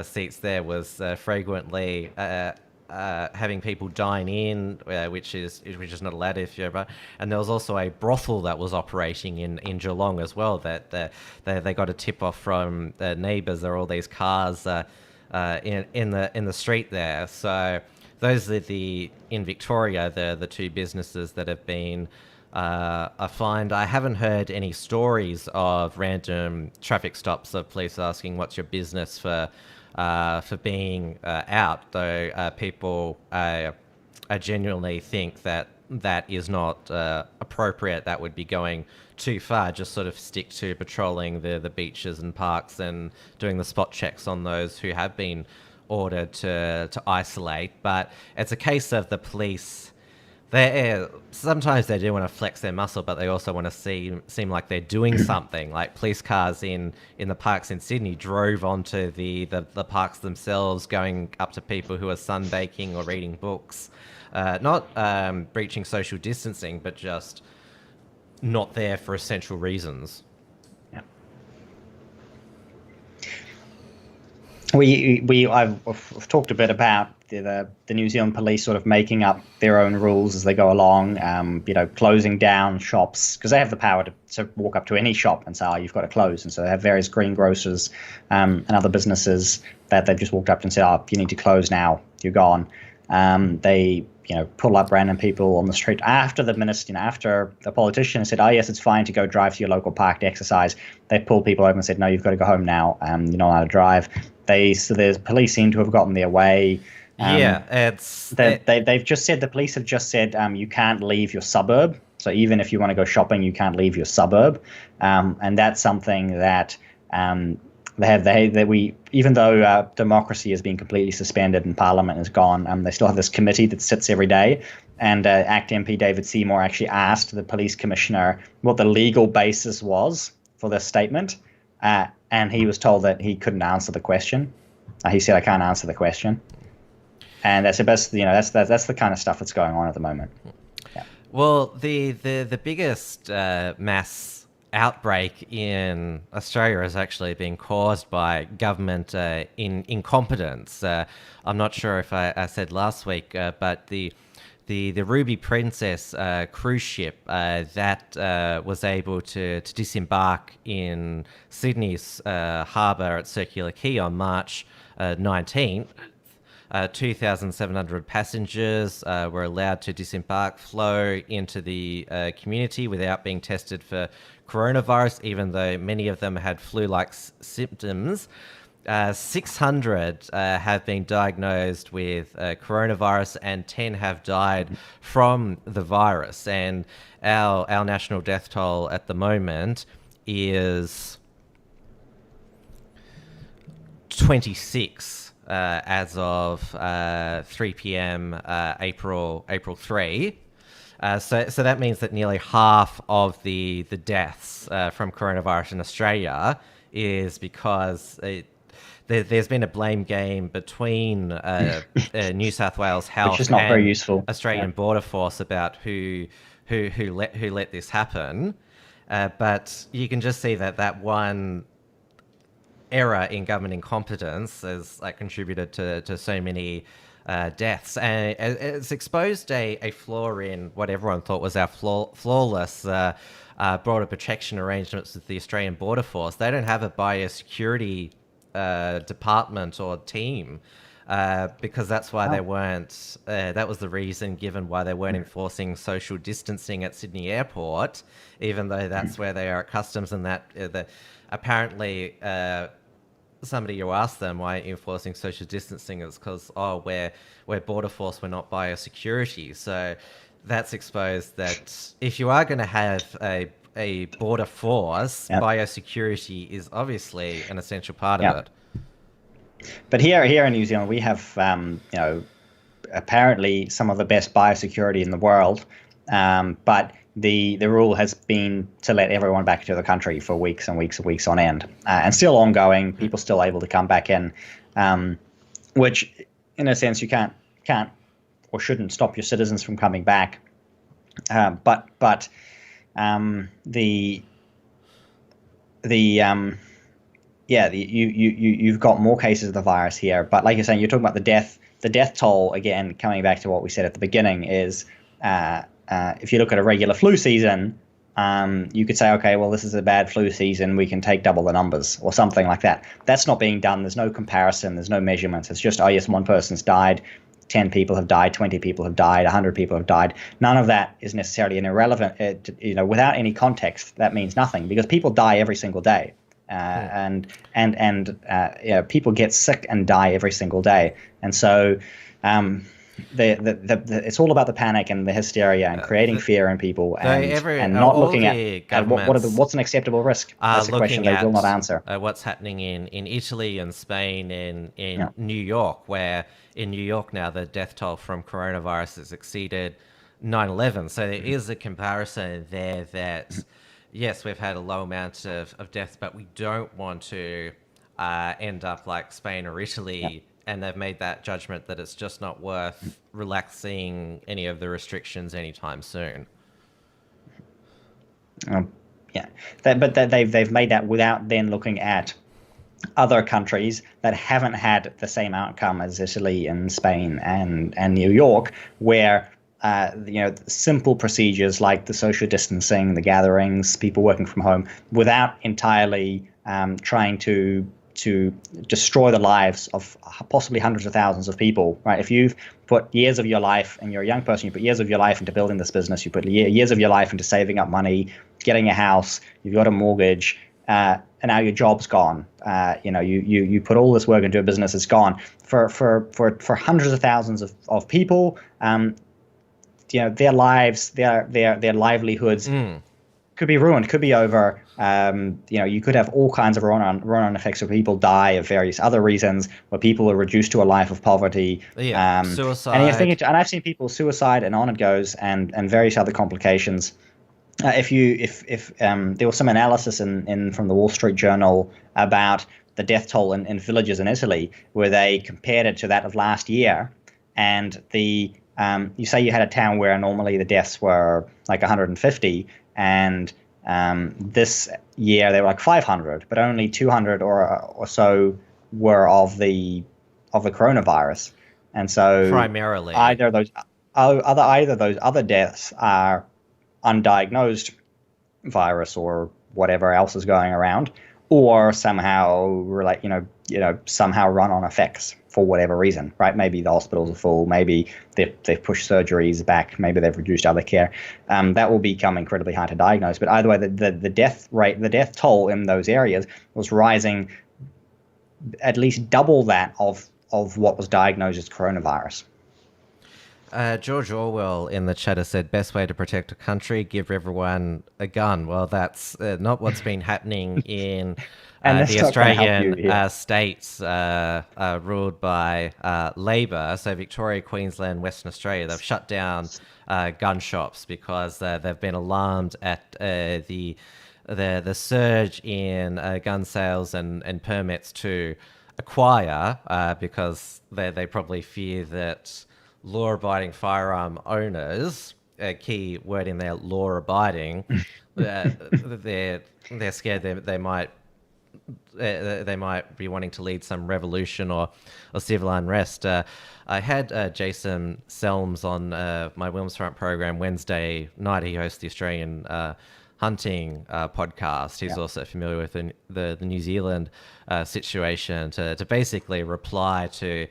seats there was frequently having people dine in, which is not allowed if you're about. And there was also a brothel that was operating in Geelong as well. That they got a tip off from neighbours. There are all these cars in the street there. So those are in Victoria the 2 businesses that have been fined. I haven't heard any stories of random traffic stops of police asking what's your business for being out, though people I genuinely think that is not appropriate. That would be going too far. Just sort of stick to patrolling the beaches and parks and doing the spot checks on those who have been ordered to isolate. But it's a case of the police. Sometimes they do want to flex their muscle, but they also want to seem like they're doing something. Like police cars in the parks in Sydney drove onto the parks themselves, going up to people who are sunbaking or reading books, not breaching social distancing, but just not there for essential reasons. Yeah. I've talked a bit about the New Zealand police sort of making up their own rules as they go along, closing down shops because they have the power to walk up to any shop and say, you've got to close. And so they have various greengrocers and other businesses that they've just walked up and said, you need to close now, you're gone. They pull up random people on the street after the minister, after the politician said, yes, it's fine to go drive to your local park to exercise. They pulled people over and said, no, you've got to go home now. You're not allowed to drive. The police seem to have gotten their way. They've just said, the police have just said, you can't leave your suburb. So even if you want to go shopping, you can't leave your suburb. And that's something that even though democracy has been completely suspended and Parliament is gone, they still have this committee that sits every day. And ACT MP David Seymour actually asked the police commissioner what the legal basis was for this statement. And he was told that he couldn't answer the question. He said, I can't answer the question. And that's the kind of stuff that's going on at the moment. Yeah. Well, the biggest mass outbreak in Australia has actually been caused by government incompetence. I'm not sure if I said last week, but the Ruby Princess cruise ship that was able to disembark in Sydney's harbour at Circular Quay on March 19th. 2,700 passengers were allowed to disembark, flow into the community without being tested for coronavirus, even though many of them had flu-like symptoms. 600 have been diagnosed with coronavirus, and 10 have died from the virus. And our national death toll at the moment is 26. As of 3 p.m. April 3. So that means that nearly half of the deaths from coronavirus in Australia is because there's been a blame game between New South Wales Health which is not and very useful. Australian Border Force about who let this happen. But you can just see that one error in government incompetence has contributed to so many deaths, and it's exposed a flaw in what everyone thought was our flawless border protection arrangements with the Australian Border Force. They don't have a biosecurity department or team, because that's why they weren't. That was the reason given why they weren't enforcing social distancing at Sydney Airport, even though that's where they are at customs, and that apparently. Somebody who asked them why enforcing social distancing is because we're border force, we're not biosecurity. So that's exposed that if you are going to have a border force, biosecurity is obviously an essential part of it. But here in New Zealand, we have apparently some of the best biosecurity in the world, but the rule has been to let everyone back into the country for weeks and weeks and weeks on end, and still ongoing. People still able to come back in, which, in a sense, you can't or shouldn't stop your citizens from coming back. You've got more cases of the virus here. But like you're saying, you're talking about the death toll again. Coming back to what we said at the beginning is. If you look at a regular flu season, you could say, okay, well, this is a bad flu season. We can take double the numbers or something like that. That's not being done. There's no comparison. There's no measurements. It's just, oh, yes, one person's died. 10 people have died. 20 people have died. 100 people have died. None of that is necessarily an irrelevant, without any context, that means nothing, because people die every single day. And people get sick and die every single day. And so, it's all about the panic and the hysteria and creating fear in people, and not looking at what's an acceptable risk. That's a question they will not answer. What's happening in Italy and Spain and in New York, where in New York now the death toll from coronavirus has exceeded 9/11. So there is a comparison there that, yes, we've had a low amount of deaths, but we don't want to end up like Spain or Italy. Yeah. And they've made that judgment that it's just not worth relaxing any of the restrictions anytime soon. But they've made that without then looking at other countries that haven't had the same outcome as Italy and Spain and New York, where simple procedures like the social distancing, the gatherings, people working from home, without entirely trying to destroy the lives of possibly hundreds of thousands of people, right? If you've put years of your life, and you're a young person, you put years of your life into building this business, you put years of your life into saving up money, getting a house, you've got a mortgage, and now your job's gone. You put all this work into a business, it's gone. For hundreds of thousands of people, their lives, their livelihoods could be ruined, could be over. You could have all kinds of run-on effects where people die of various other reasons, where people are reduced to a life of poverty. Suicide. And I've seen people suicide, and on it goes, and various other complications. If there was some analysis from the Wall Street Journal about the death toll in villages in Italy, where they compared it to that of last year, and you say you had a town where normally the deaths were like 150, and This year they were like 500, but only 200 or so were of the coronavirus. And so primarily either those other deaths are undiagnosed virus or whatever else is going around, or somehow somehow run on effects for whatever reason, right? Maybe the hospitals are full, maybe they've pushed surgeries back, maybe they've reduced other care. That will become incredibly hard to diagnose. But either way, the death rate, the death toll in those areas was rising at least double that of what was diagnosed as coronavirus. George Orwell in the chat has said, best way to protect a country, give everyone a gun. Well, that's not what's been happening in the Australian states ruled by Labor. So Victoria, Queensland, Western Australia, they've shut down gun shops because they've been alarmed at the surge in gun sales and permits to acquire because they probably fear that law-abiding firearm owners, key word in there, law-abiding, they're scared they might be wanting to lead some revolution or civil unrest. I had Jason Selms on my Wilmsfront program Wednesday night. He hosts the Australian hunting podcast. He's also familiar with the New Zealand situation to basically reply to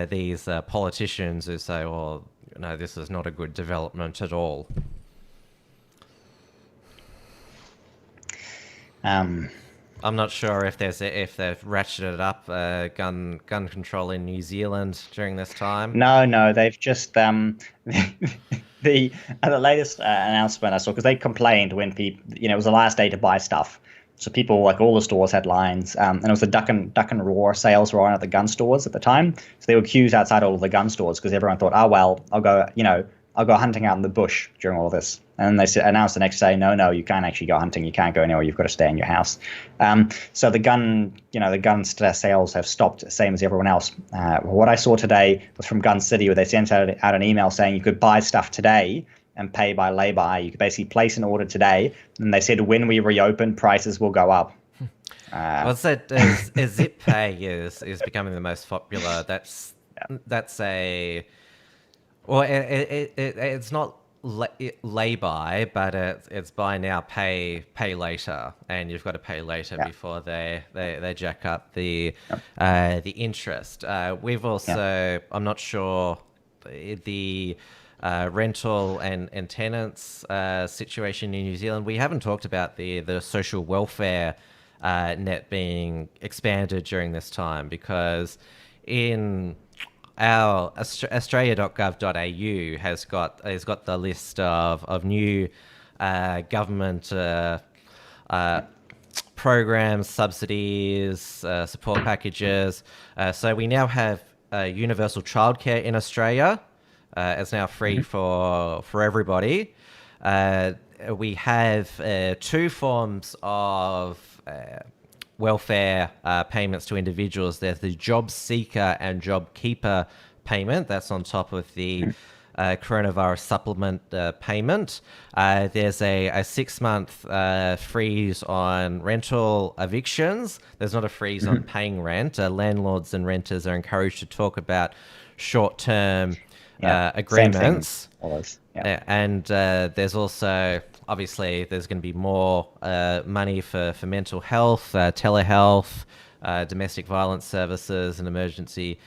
these politicians who say, "Oh, no, this is not a good development at all." I'm not sure if they've ratcheted up gun control in New Zealand during this time. No, they've just the latest announcement I saw, because they complained when people, it was the last day to buy stuff. So people, like all the stores had lines, and it was the duck and roar sales were on at the gun stores at the time. So they were queues outside all of the gun stores because everyone thought, oh well, I'll go hunting out in the bush during all of this. And they announced the next day, no, you can't actually go hunting. You can't go anywhere. You've got to stay in your house. So the gun sales have stopped, same as everyone else. What I saw today was from Gun City, where they sent out an email saying you could buy stuff today and pay by lay-by. You could basically place an order today, and they said when we reopen, prices will go up. What's that? Zip Pay is becoming the most popular. It's not lay-by, but it's buy now, pay later, and you've got to pay later before they jack up the interest. We've also, I'm not sure, the rental and tenants situation in New Zealand. We haven't talked about the social welfare net being expanded during this time, because in our australia.gov.au has got the list of new government programs, subsidies, support packages. So we now have universal childcare in Australia. It's now free for everybody. We have two forms of welfare payments to individuals. There's the job seeker and job keeper payment. That's on top of the coronavirus supplement payment. There's a 6-month freeze on rental evictions. There's not a freeze on paying rent. Landlords and renters are encouraged to talk about short-term agreements. And there's also, obviously, there's going to be more money for mental health, telehealth, domestic violence services, and emergency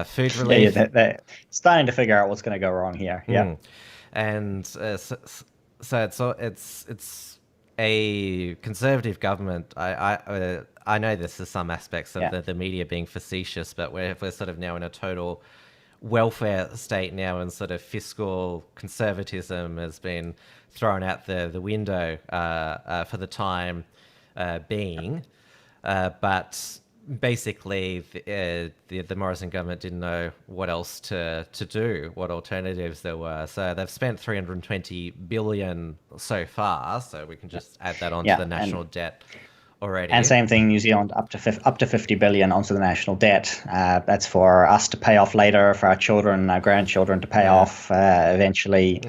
food relief. They're starting to figure out what's going to go wrong here. And so it's a conservative government. I know this is some aspects of the media being facetious, but we're sort of now in a total welfare state now, and sort of fiscal conservatism has been thrown out the window for the time being. But basically, the Morrison government didn't know what else to do, what alternatives there were. So they've spent $320 billion so far. So we can just add that onto the national debt already. And same thing, New Zealand, up to $50 billion onto the national debt. That's for us to pay off later, for our children, our grandchildren to pay off eventually.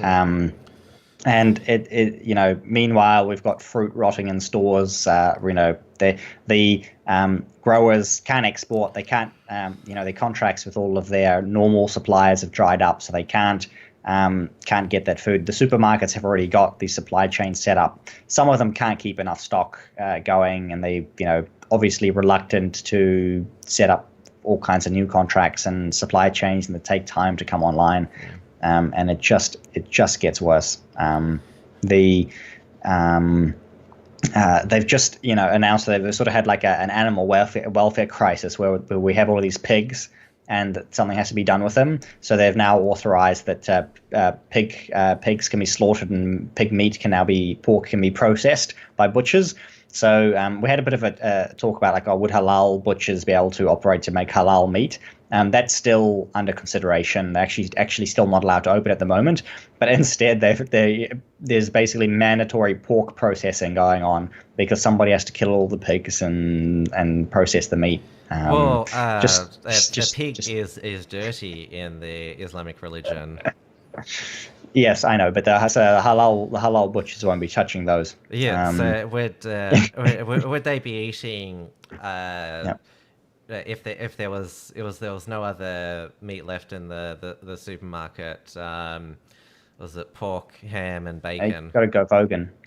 And meanwhile, we've got fruit rotting in stores. The growers can't export. They can't, their contracts with all of their normal suppliers have dried up, so they can't get that food. The supermarkets have already got the supply chain set up. Some of them can't keep enough stock going, and they, obviously reluctant to set up all kinds of new contracts and supply chains, and they take time to come online. And it just gets worse. They've just announced that they've sort of had like an animal welfare crisis where we have all of these pigs and that something has to be done with them. So they've now authorized that pigs can be slaughtered and pork can be processed by butchers. So we had a bit of a talk about like, would halal butchers be able to operate to make halal meat? That's still under consideration. They're actually still not allowed to open at the moment. But instead, there's basically mandatory pork processing going on because somebody has to kill all the pigs and process the meat. The pig is dirty in the Islamic religion. Yes, I know, but the halal butchers won't be touching those. Yeah, so would they be eating? If there was no other meat left in the supermarket, was it pork, ham, and bacon? Got to go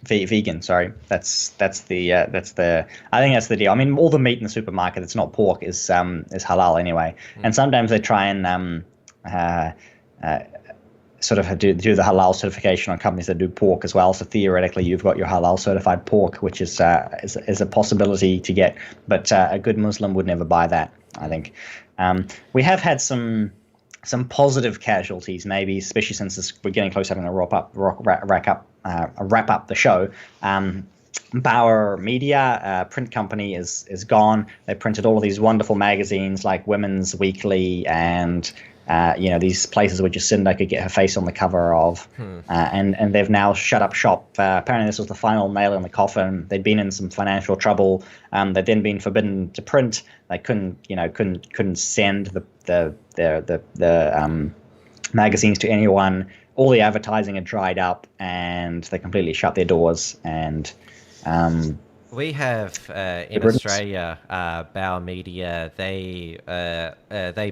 vegan. Sorry, that's the I think that's the deal. I mean, all the meat in the supermarket that's not pork is halal anyway, and sometimes they try and sort of do the halal certification on companies that do pork as well. So theoretically, you've got your halal certified pork, which is a possibility to get, but a good Muslim would never buy that, I think. We have had some positive casualties, maybe, especially since we're getting close to having to wrap up the show. Bauer Media, print company, is gone. They printed all of these wonderful magazines like Women's Weekly and these places where Jacinda could get her face on the cover of, and they've now shut up shop. Apparently, this was the final nail in the coffin. They'd been in some financial trouble. They'd then been forbidden to print. They couldn't send the magazines to anyone. All the advertising had dried up, and they completely shut their doors. And we have in Australia, Bauer Media. They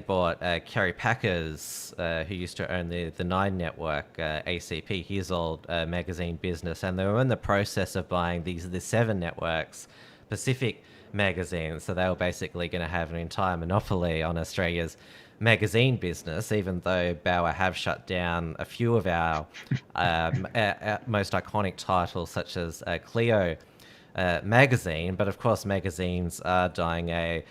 bought Kerry Packer's, who used to own the Nine Network, ACP, his old magazine business, and they were in the process of buying the Seven Networks, Pacific magazines. So they were basically going to have an entire monopoly on Australia's magazine business, even though Bauer have shut down a few of our most iconic titles, such as Clio magazine. But of course, magazines are dying a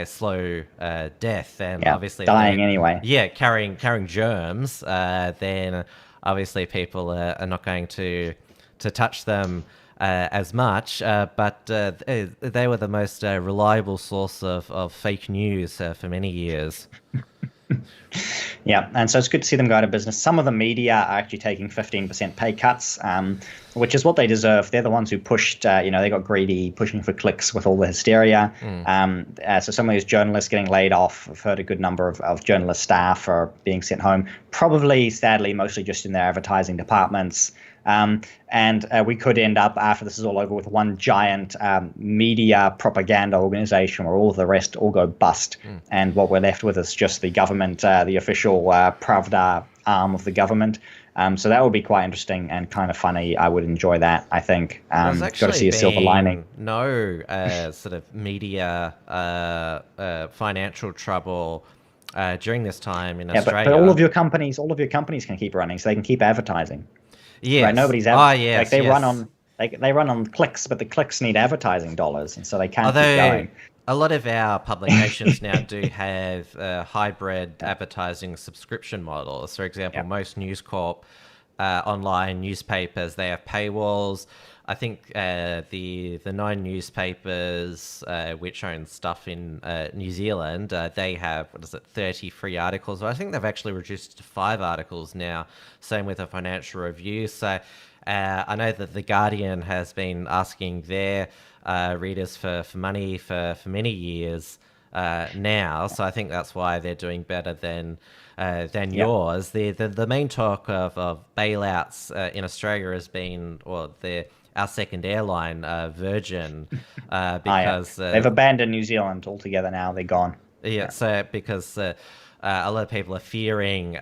slow death, and obviously dying anyway. Yeah, carrying germs. Then obviously people are not going to touch them as much. But they were the most reliable source of fake news for many years. Yeah, and so it's good to see them go out of business. Some of the media are actually taking 15% pay cuts, which is what they deserve. They're the ones who pushed, they got greedy, pushing for clicks with all the hysteria. So some of these journalists getting laid off. I've heard a good number of journalist staff are being sent home, probably, sadly, mostly just in their advertising departments. And we could end up, after this is all over, with one giant media propaganda organization where all of the rest all go bust. And what we're left with is just the government, the official Pravda arm of the government. So that would be quite interesting and kind of funny. I would enjoy that, I think. Got to see a silver lining. No sort of media financial trouble during this time in Australia. But all of your companies can keep running, so they can keep advertising. Yes. Right, nobody's run on they run on clicks, but the clicks need advertising dollars, and so they can't keep going. A lot of our publications now do have hybrid advertising subscription models. For example, most News Corp online newspapers, they have paywalls. I think the Nine newspapers, which own stuff in New Zealand, they have, 30 free articles. I think they've actually reduced to 5 articles now. Same with a Financial Review. So I know that The Guardian has been asking their readers for money for many years. now. So I think that's why they're doing better than yours. The main talk of bailouts in Australia has been, well, our second airline, Virgin, because they've abandoned New Zealand altogether now. They're gone. So because a lot of people are fearing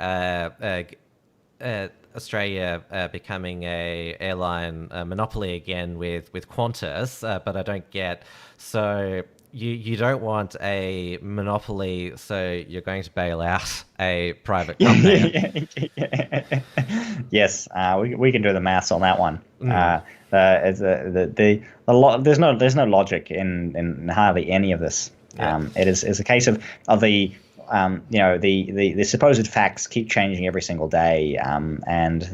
Australia becoming a airline monopoly again with Qantas, but I don't get. So you don't want a monopoly, so you're going to bail out a private company. Yes, we can do the maths on that one. There's no logic in hardly any of this. It is a case of the the supposed facts keep changing every single day, and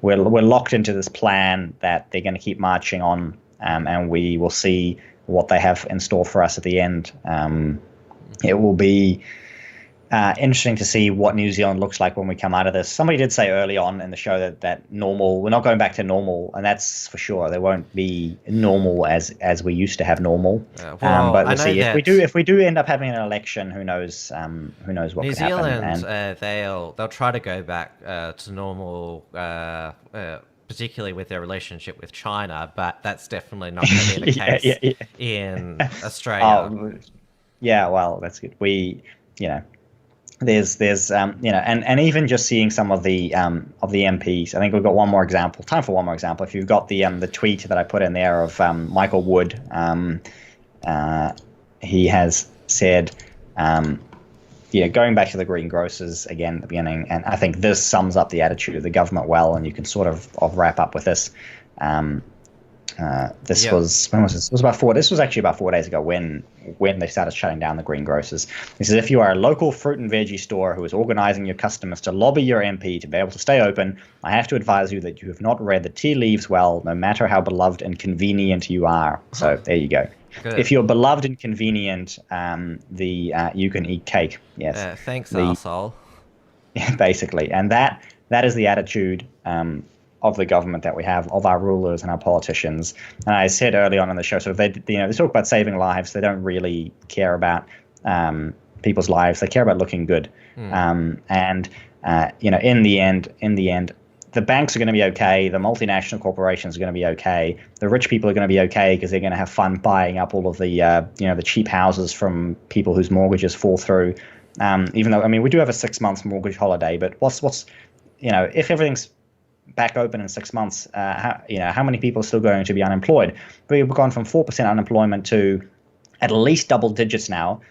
we're locked into this plan that they're going to keep marching on, and we will see what they have in store for us at the end. It will be interesting to see what New Zealand looks like when we come out of this. Somebody did say early on in the show that normal, we're not going back to normal, and that's for sure. There won't be normal as we used to have normal. But we'll see. If we do end up having an election, who knows? Who knows what New could Zealand, happen? And they'll try to go back to normal. Particularly with their relationship with China, but that's definitely not going to be the case in Australia. Well, that's good. There's and even just seeing some of the MPs. I think we've got one more example. Time for one more example. If you've got the tweet that I put in there of Michael Wood, he has said. Going back to the greengrocers again at the beginning, and I think this sums up the attitude of the government well, and you can sort of wrap up with this. This was when was this? It was about 4. This was actually about 4 days ago when they started shutting down the greengrocers. He says, if you are a local fruit and veggie store who is organising your customers to lobby your MP to be able to stay open, I have to advise you that you have not read the tea leaves well, no matter how beloved and convenient you are. So there you go. Good. If you're beloved and convenient, you can eat cake. Yes. Thanks, arsehole. Basically, and that is the attitude of the government that we have, of our rulers and our politicians. And I said early on in the show, so they talk about saving lives. They don't really care about people's lives. They care about looking good. In the end, the banks are going to be okay. The multinational corporations are going to be okay. The rich people are going to be okay because they're going to have fun buying up all of the the cheap houses from people whose mortgages fall through. Even though, we do have a 6 months mortgage holiday, but what's if everything's back open in 6 months, how many people are still going to be unemployed? We've gone from 4% unemployment to at least double digits now.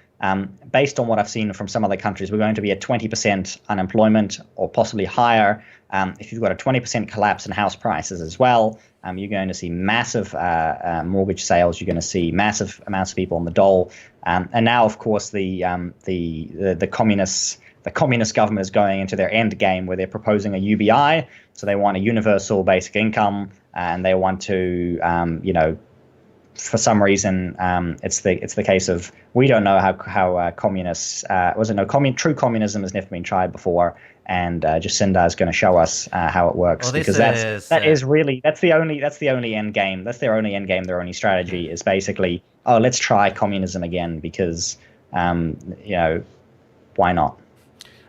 Based on what I've seen from some other countries, we're going to be at 20% unemployment or possibly higher. If you've got a 20% collapse in house prices as well, you're going to see massive mortgage sales. You're going to see massive amounts of people on the dole. And now, of course, the communist government is going into their end game where they're proposing a UBI. So they want a universal basic income, and they want to, for some reason, it's the case of we don't know how communists true communism has never been tried before, and Jacinda is going to show us how it works, because that's the only end game. That's their only end game. Their only strategy is basically, let's try communism again because why not?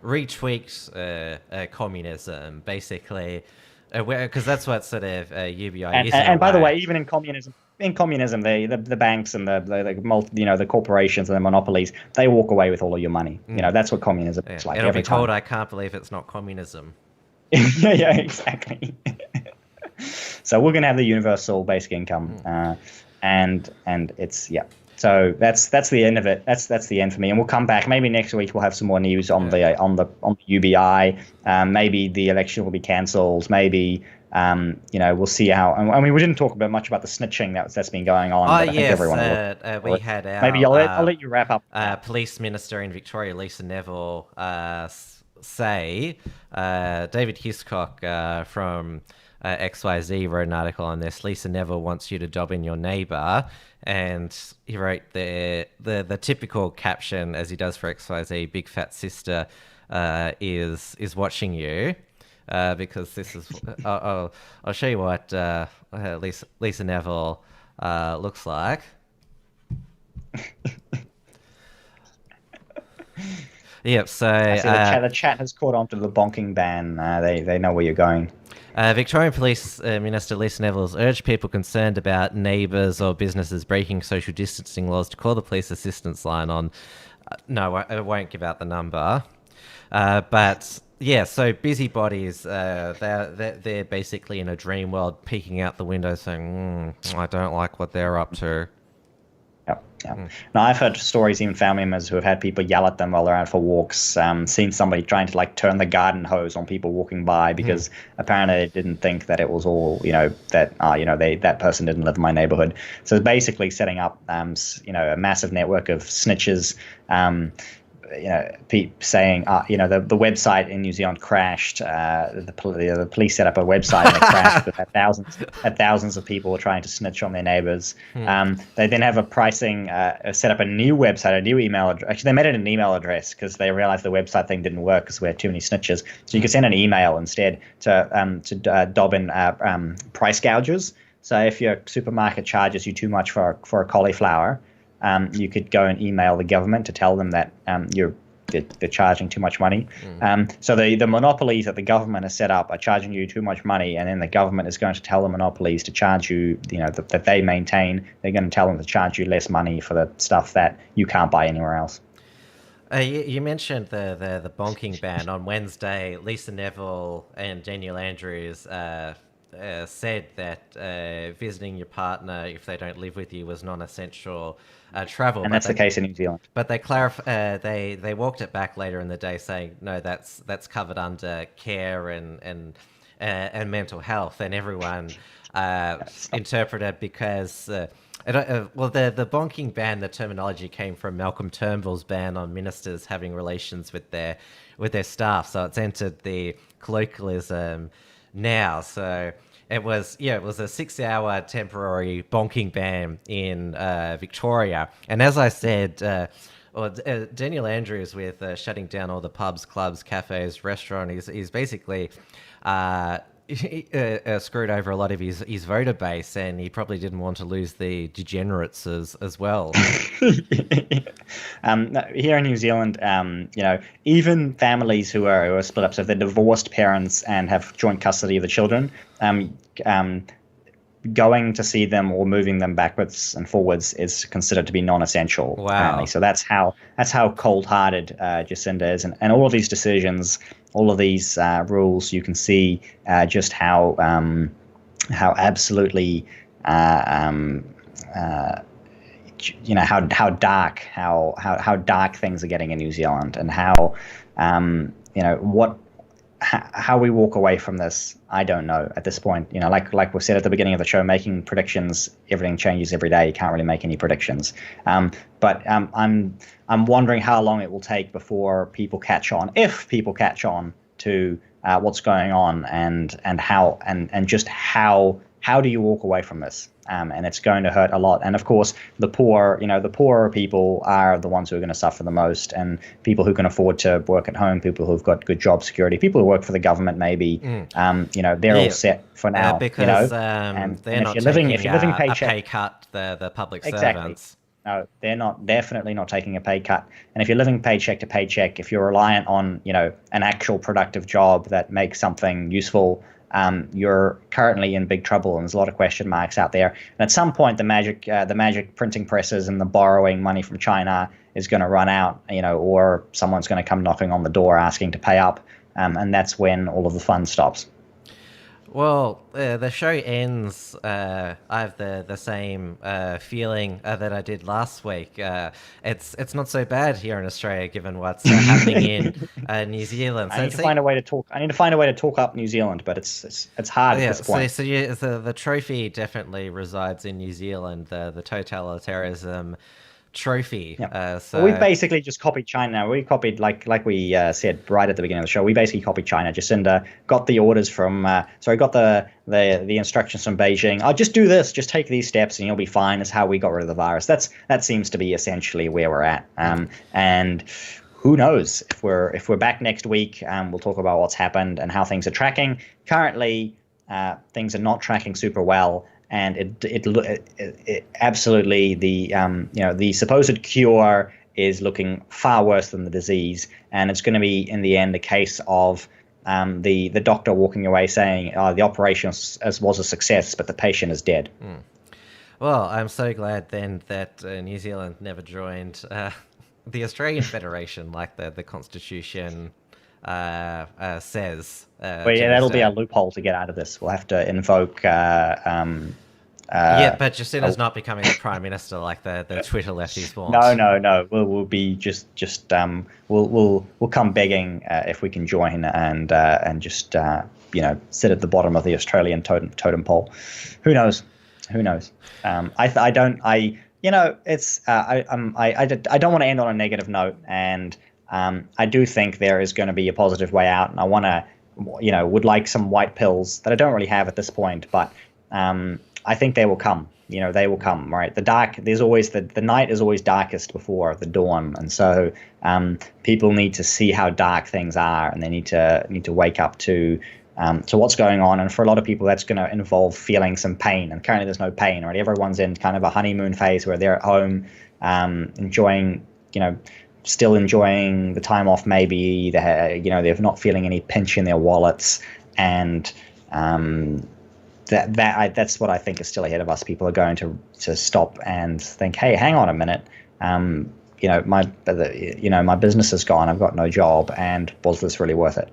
Retweaked communism, basically, because that's what sort of UBI is. And by the way, even in communism, the banks and the corporations and the monopolies, they walk away with all of your money. That's what communism is like. It'll be told, I can't believe it's not communism. yeah, exactly. So we're going to have the universal basic income, and it's So that's the end of it. That's the end for me. And we'll come back. Maybe next week we'll have some more news on the UBI. Maybe the election will be cancelled. Maybe we'll see how. We didn't talk much about the snitching that's been going on. I think everyone we had our. Maybe I'll let you wrap up. Police Minister in Victoria, Lisa Neville, say David Hiscock from XYZ wrote an article on this. Lisa Neville wants you to dob in your neighbour. And he wrote the typical caption, as he does for XYZ, "Big fat sister is watching you," because this is. I'll show you what Lisa Neville looks like. Yep. So I see the chat has caught on to the bonking ban. They know where you're going. Victorian Police Minister Lisa Neville has urged people concerned about neighbours or businesses breaking social distancing laws to call the police assistance line on. No, I won't give out the number. But yeah, so busybodies, they're basically in a dream world, peeking out the window, saying, "I don't like what they're up to." Yep. Now, I've heard stories, even family members who have had people yell at them while they're out for walks. Seen somebody trying to turn the garden hose on people walking by because apparently they didn't think that it was all, that person didn't live in my neighborhood. So it's basically setting up, a massive network of snitches. Saying, the website in New Zealand crashed. The police set up a website and it crashed. But thousands of people were trying to snitch on their neighbors. They then have a pricing, set up a new website, a new email address. Actually, they made it an email address because they realized the website thing didn't work because we had too many snitches. So you could send an email instead to dob in price gouges. So if your supermarket charges you too much for a cauliflower, you could go and email the government to tell them that they're charging too much money. So the monopolies that the government has set up are charging you too much money, and then the government is going to tell the monopolies to charge you, that they maintain. They're going to tell them to charge you less money for the stuff that you can't buy anywhere else. You mentioned the bonking ban. On Wednesday, Lisa Neville and Daniel Andrews said that visiting your partner if they don't live with you was non-essential travel, and that's the case in New Zealand. But they they walked it back later in the day, saying no, that's covered under care and mental health, and everyone interpreted because. The bonking ban, the terminology came from Malcolm Turnbull's ban on ministers having relations with their staff, so it's entered the colloquialism now. So it was a 6-hour temporary bonking ban in Victoria. And as I said, Daniel Andrews with shutting down all the pubs, clubs, cafes, restaurants, he's basically screwed over a lot of his voter base, and he probably didn't want to lose the degenerates as well. Here in New Zealand, even families who are split up, so if they're divorced parents and have joint custody of the children, going to see them or moving them backwards and forwards is considered to be non-essential. Wow! Apparently. So that's how cold-hearted Jacinda is, and all of these decisions, all of these rules, you can see just how absolutely how dark things are getting in New Zealand, and how how we walk away from this, I don't know at this point. Like we said at the beginning of the show, making predictions, everything changes every day. You can't really make any predictions. But I'm wondering how long it will take before people catch on, if people catch on to what's going on, and just how do you walk away from this? And it's going to hurt a lot. And of course, the poorer people are the ones who are going to suffer the most, and people who can afford to work at home, people who've got good job security, people who work for the government maybe, they're all set for now. Because and they're not if you're living paycheck, a pay cut, the public exactly. servants. No, they're definitely not taking a pay cut. And if you're living paycheck to paycheck, if you're reliant on, an actual productive job that makes something useful, you're currently in big trouble, and there's a lot of question marks out there. And at some point, the magic printing presses and the borrowing money from China is going to run out, or someone's going to come knocking on the door asking to pay up, and that's when all of the fun stops. Well, the show ends. I have the same feeling that I did last week. It's not so bad here in Australia, given what's happening in New Zealand. I need to find a way to talk up New Zealand, but it's hard at this point. So the trophy definitely resides in New Zealand. The Totalitarianism Trophy. Yep. So we basically just copied China. We copied, like we said right at the beginning of the show, we basically copied China. Jacinda got the orders from, got the instructions from Beijing. Oh, just do this, just take these steps and you'll be fine. That's how we got rid of the virus. That seems to be essentially where we're at. And who knows, if we're back next week, we'll talk about what's happened and how things are tracking. Currently, things are not tracking super well. And it absolutely, the supposed cure is looking far worse than the disease, and it's going to be in the end a case of the doctor walking away saying the operation was a success, but the patient is dead. Well, I'm so glad then that New Zealand never joined the Australian Federation, like the Constitution says. Well, yeah, that'll be our loophole to get out of this. We'll have to invoke. Yeah, but Jacinda's not becoming the prime minister like the Twitter lefties want. No. We'll be just we'll come begging if we can join and just sit at the bottom of the Australian totem pole. Who knows? I don't want to end on a negative note, and I do think there is going to be a positive way out, and I want to, would like some white pills that I don't really have at this point, but I think they will come. They will come, right? The night is always darkest before the dawn, and so people need to see how dark things are, and they need to wake up to what's going on. And for a lot of people, that's going to involve feeling some pain. And currently, there's no pain, right? Everyone's in kind of a honeymoon phase where they're at home, enjoying, still enjoying the time off. Maybe they're not feeling any pinch in their wallets, and that's what I think is still ahead of us. People are going to stop and think, hey, hang on a minute. My business is gone. I've got no job, and was this really worth it?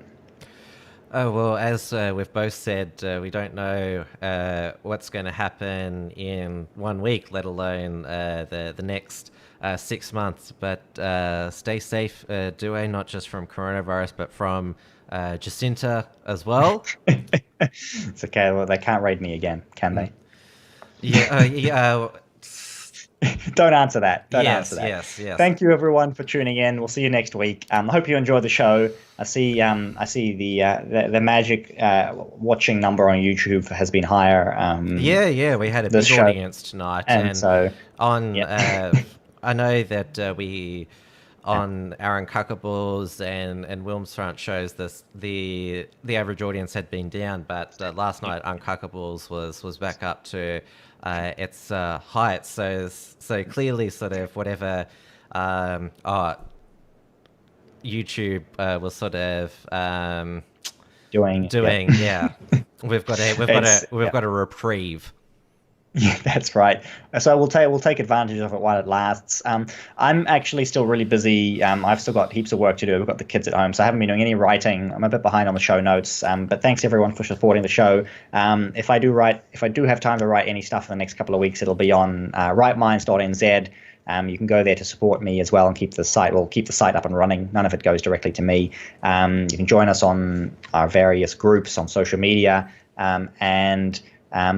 Oh, well, as we've both said, we don't know what's going to happen in 1 week, let alone the next 6 months. But stay safe, Dieuwe, not just from coronavirus, but from Jacinta as well. It's okay. Well, they can't raid me again, can they? Yeah. Don't answer that. Yes. Thank you, everyone, for tuning in. We'll see you next week. I hope you enjoyed the show. I see the magic watching number on YouTube has been higher. We had a big audience tonight, and so I know that we on our Uncockables and Wilmsfront shows the average audience had been down, but last night Uncockables was back up to its heights. So clearly, sort of whatever YouTube was sort of doing. Yeah. we've got a reprieve. Yeah, that's right. So we'll take advantage of it while it lasts. I'm actually still really busy. I've still got heaps of work to do. We've got the kids at home, so I haven't been doing any writing. I'm a bit behind on the show notes. But thanks everyone for supporting the show. If I do have time to write any stuff in the next couple of weeks, it'll be on rightminds.nz. You can go there to support me as well and keep the site up and running. None of it goes directly to me. You can join us on our various groups on social media, and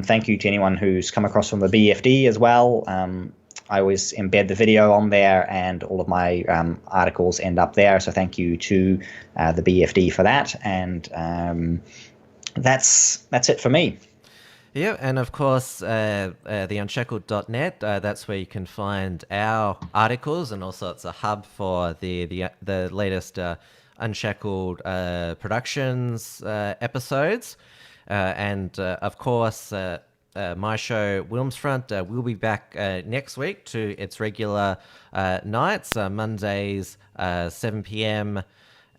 thank you to anyone who's come across from the BFD as well. I always embed the video on there, and all of my articles end up there. So thank you to the BFD for that. And that's it for me. Yeah, and of course, the unshackled.net, that's where you can find our articles, and also it's a hub for the latest Unshackled Productions episodes. And of course, my show, Wilmsfront, will be back next week to its regular nights, Mondays, 7 p.m,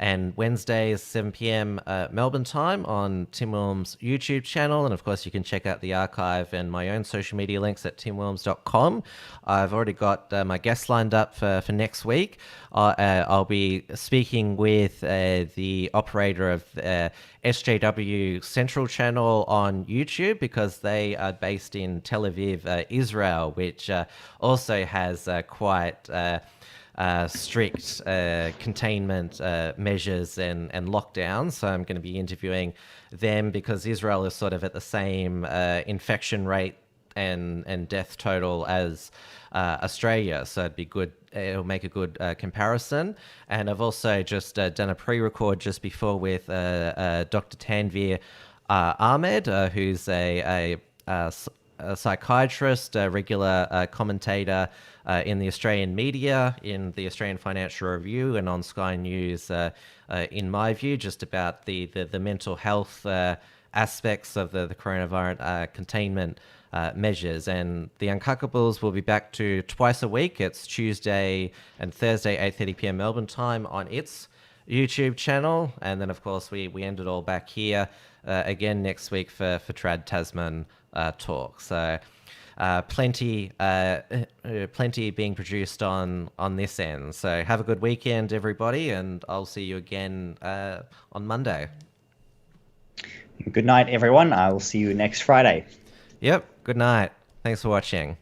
and Wednesdays, 7 p.m. Melbourne time on Tim Wilm's YouTube channel. And of course, you can check out the archive and my own social media links at timwilms.com. I've already got my guests lined up for next week. I'll be speaking with the operator of SJW Central channel on YouTube, because they are based in Tel Aviv, Israel, which also has quite strict containment measures and lockdowns. So I'm going to be interviewing them, because Israel is sort of at the same infection rate and death total as Australia. So it'd be good. It'll make a good comparison. And I've also just done a pre-record just before with Dr. Tanvir Ahmed, who's a psychiatrist, a regular commentator in the Australian media, in the Australian Financial Review, and on Sky News, in my view, just about the mental health aspects of the coronavirus containment measures. And the Uncockables will be back to twice a week. It's Tuesday and Thursday, 8:30 p.m. Melbourne time on its YouTube channel. And then, of course, we end it all back here again next week for Trad Tasman Talk. So plenty being produced on this end. So have a good weekend, everybody, and I'll see you again on Monday. Good night, everyone. I will see you next Friday. Yep. Good night. Thanks for watching.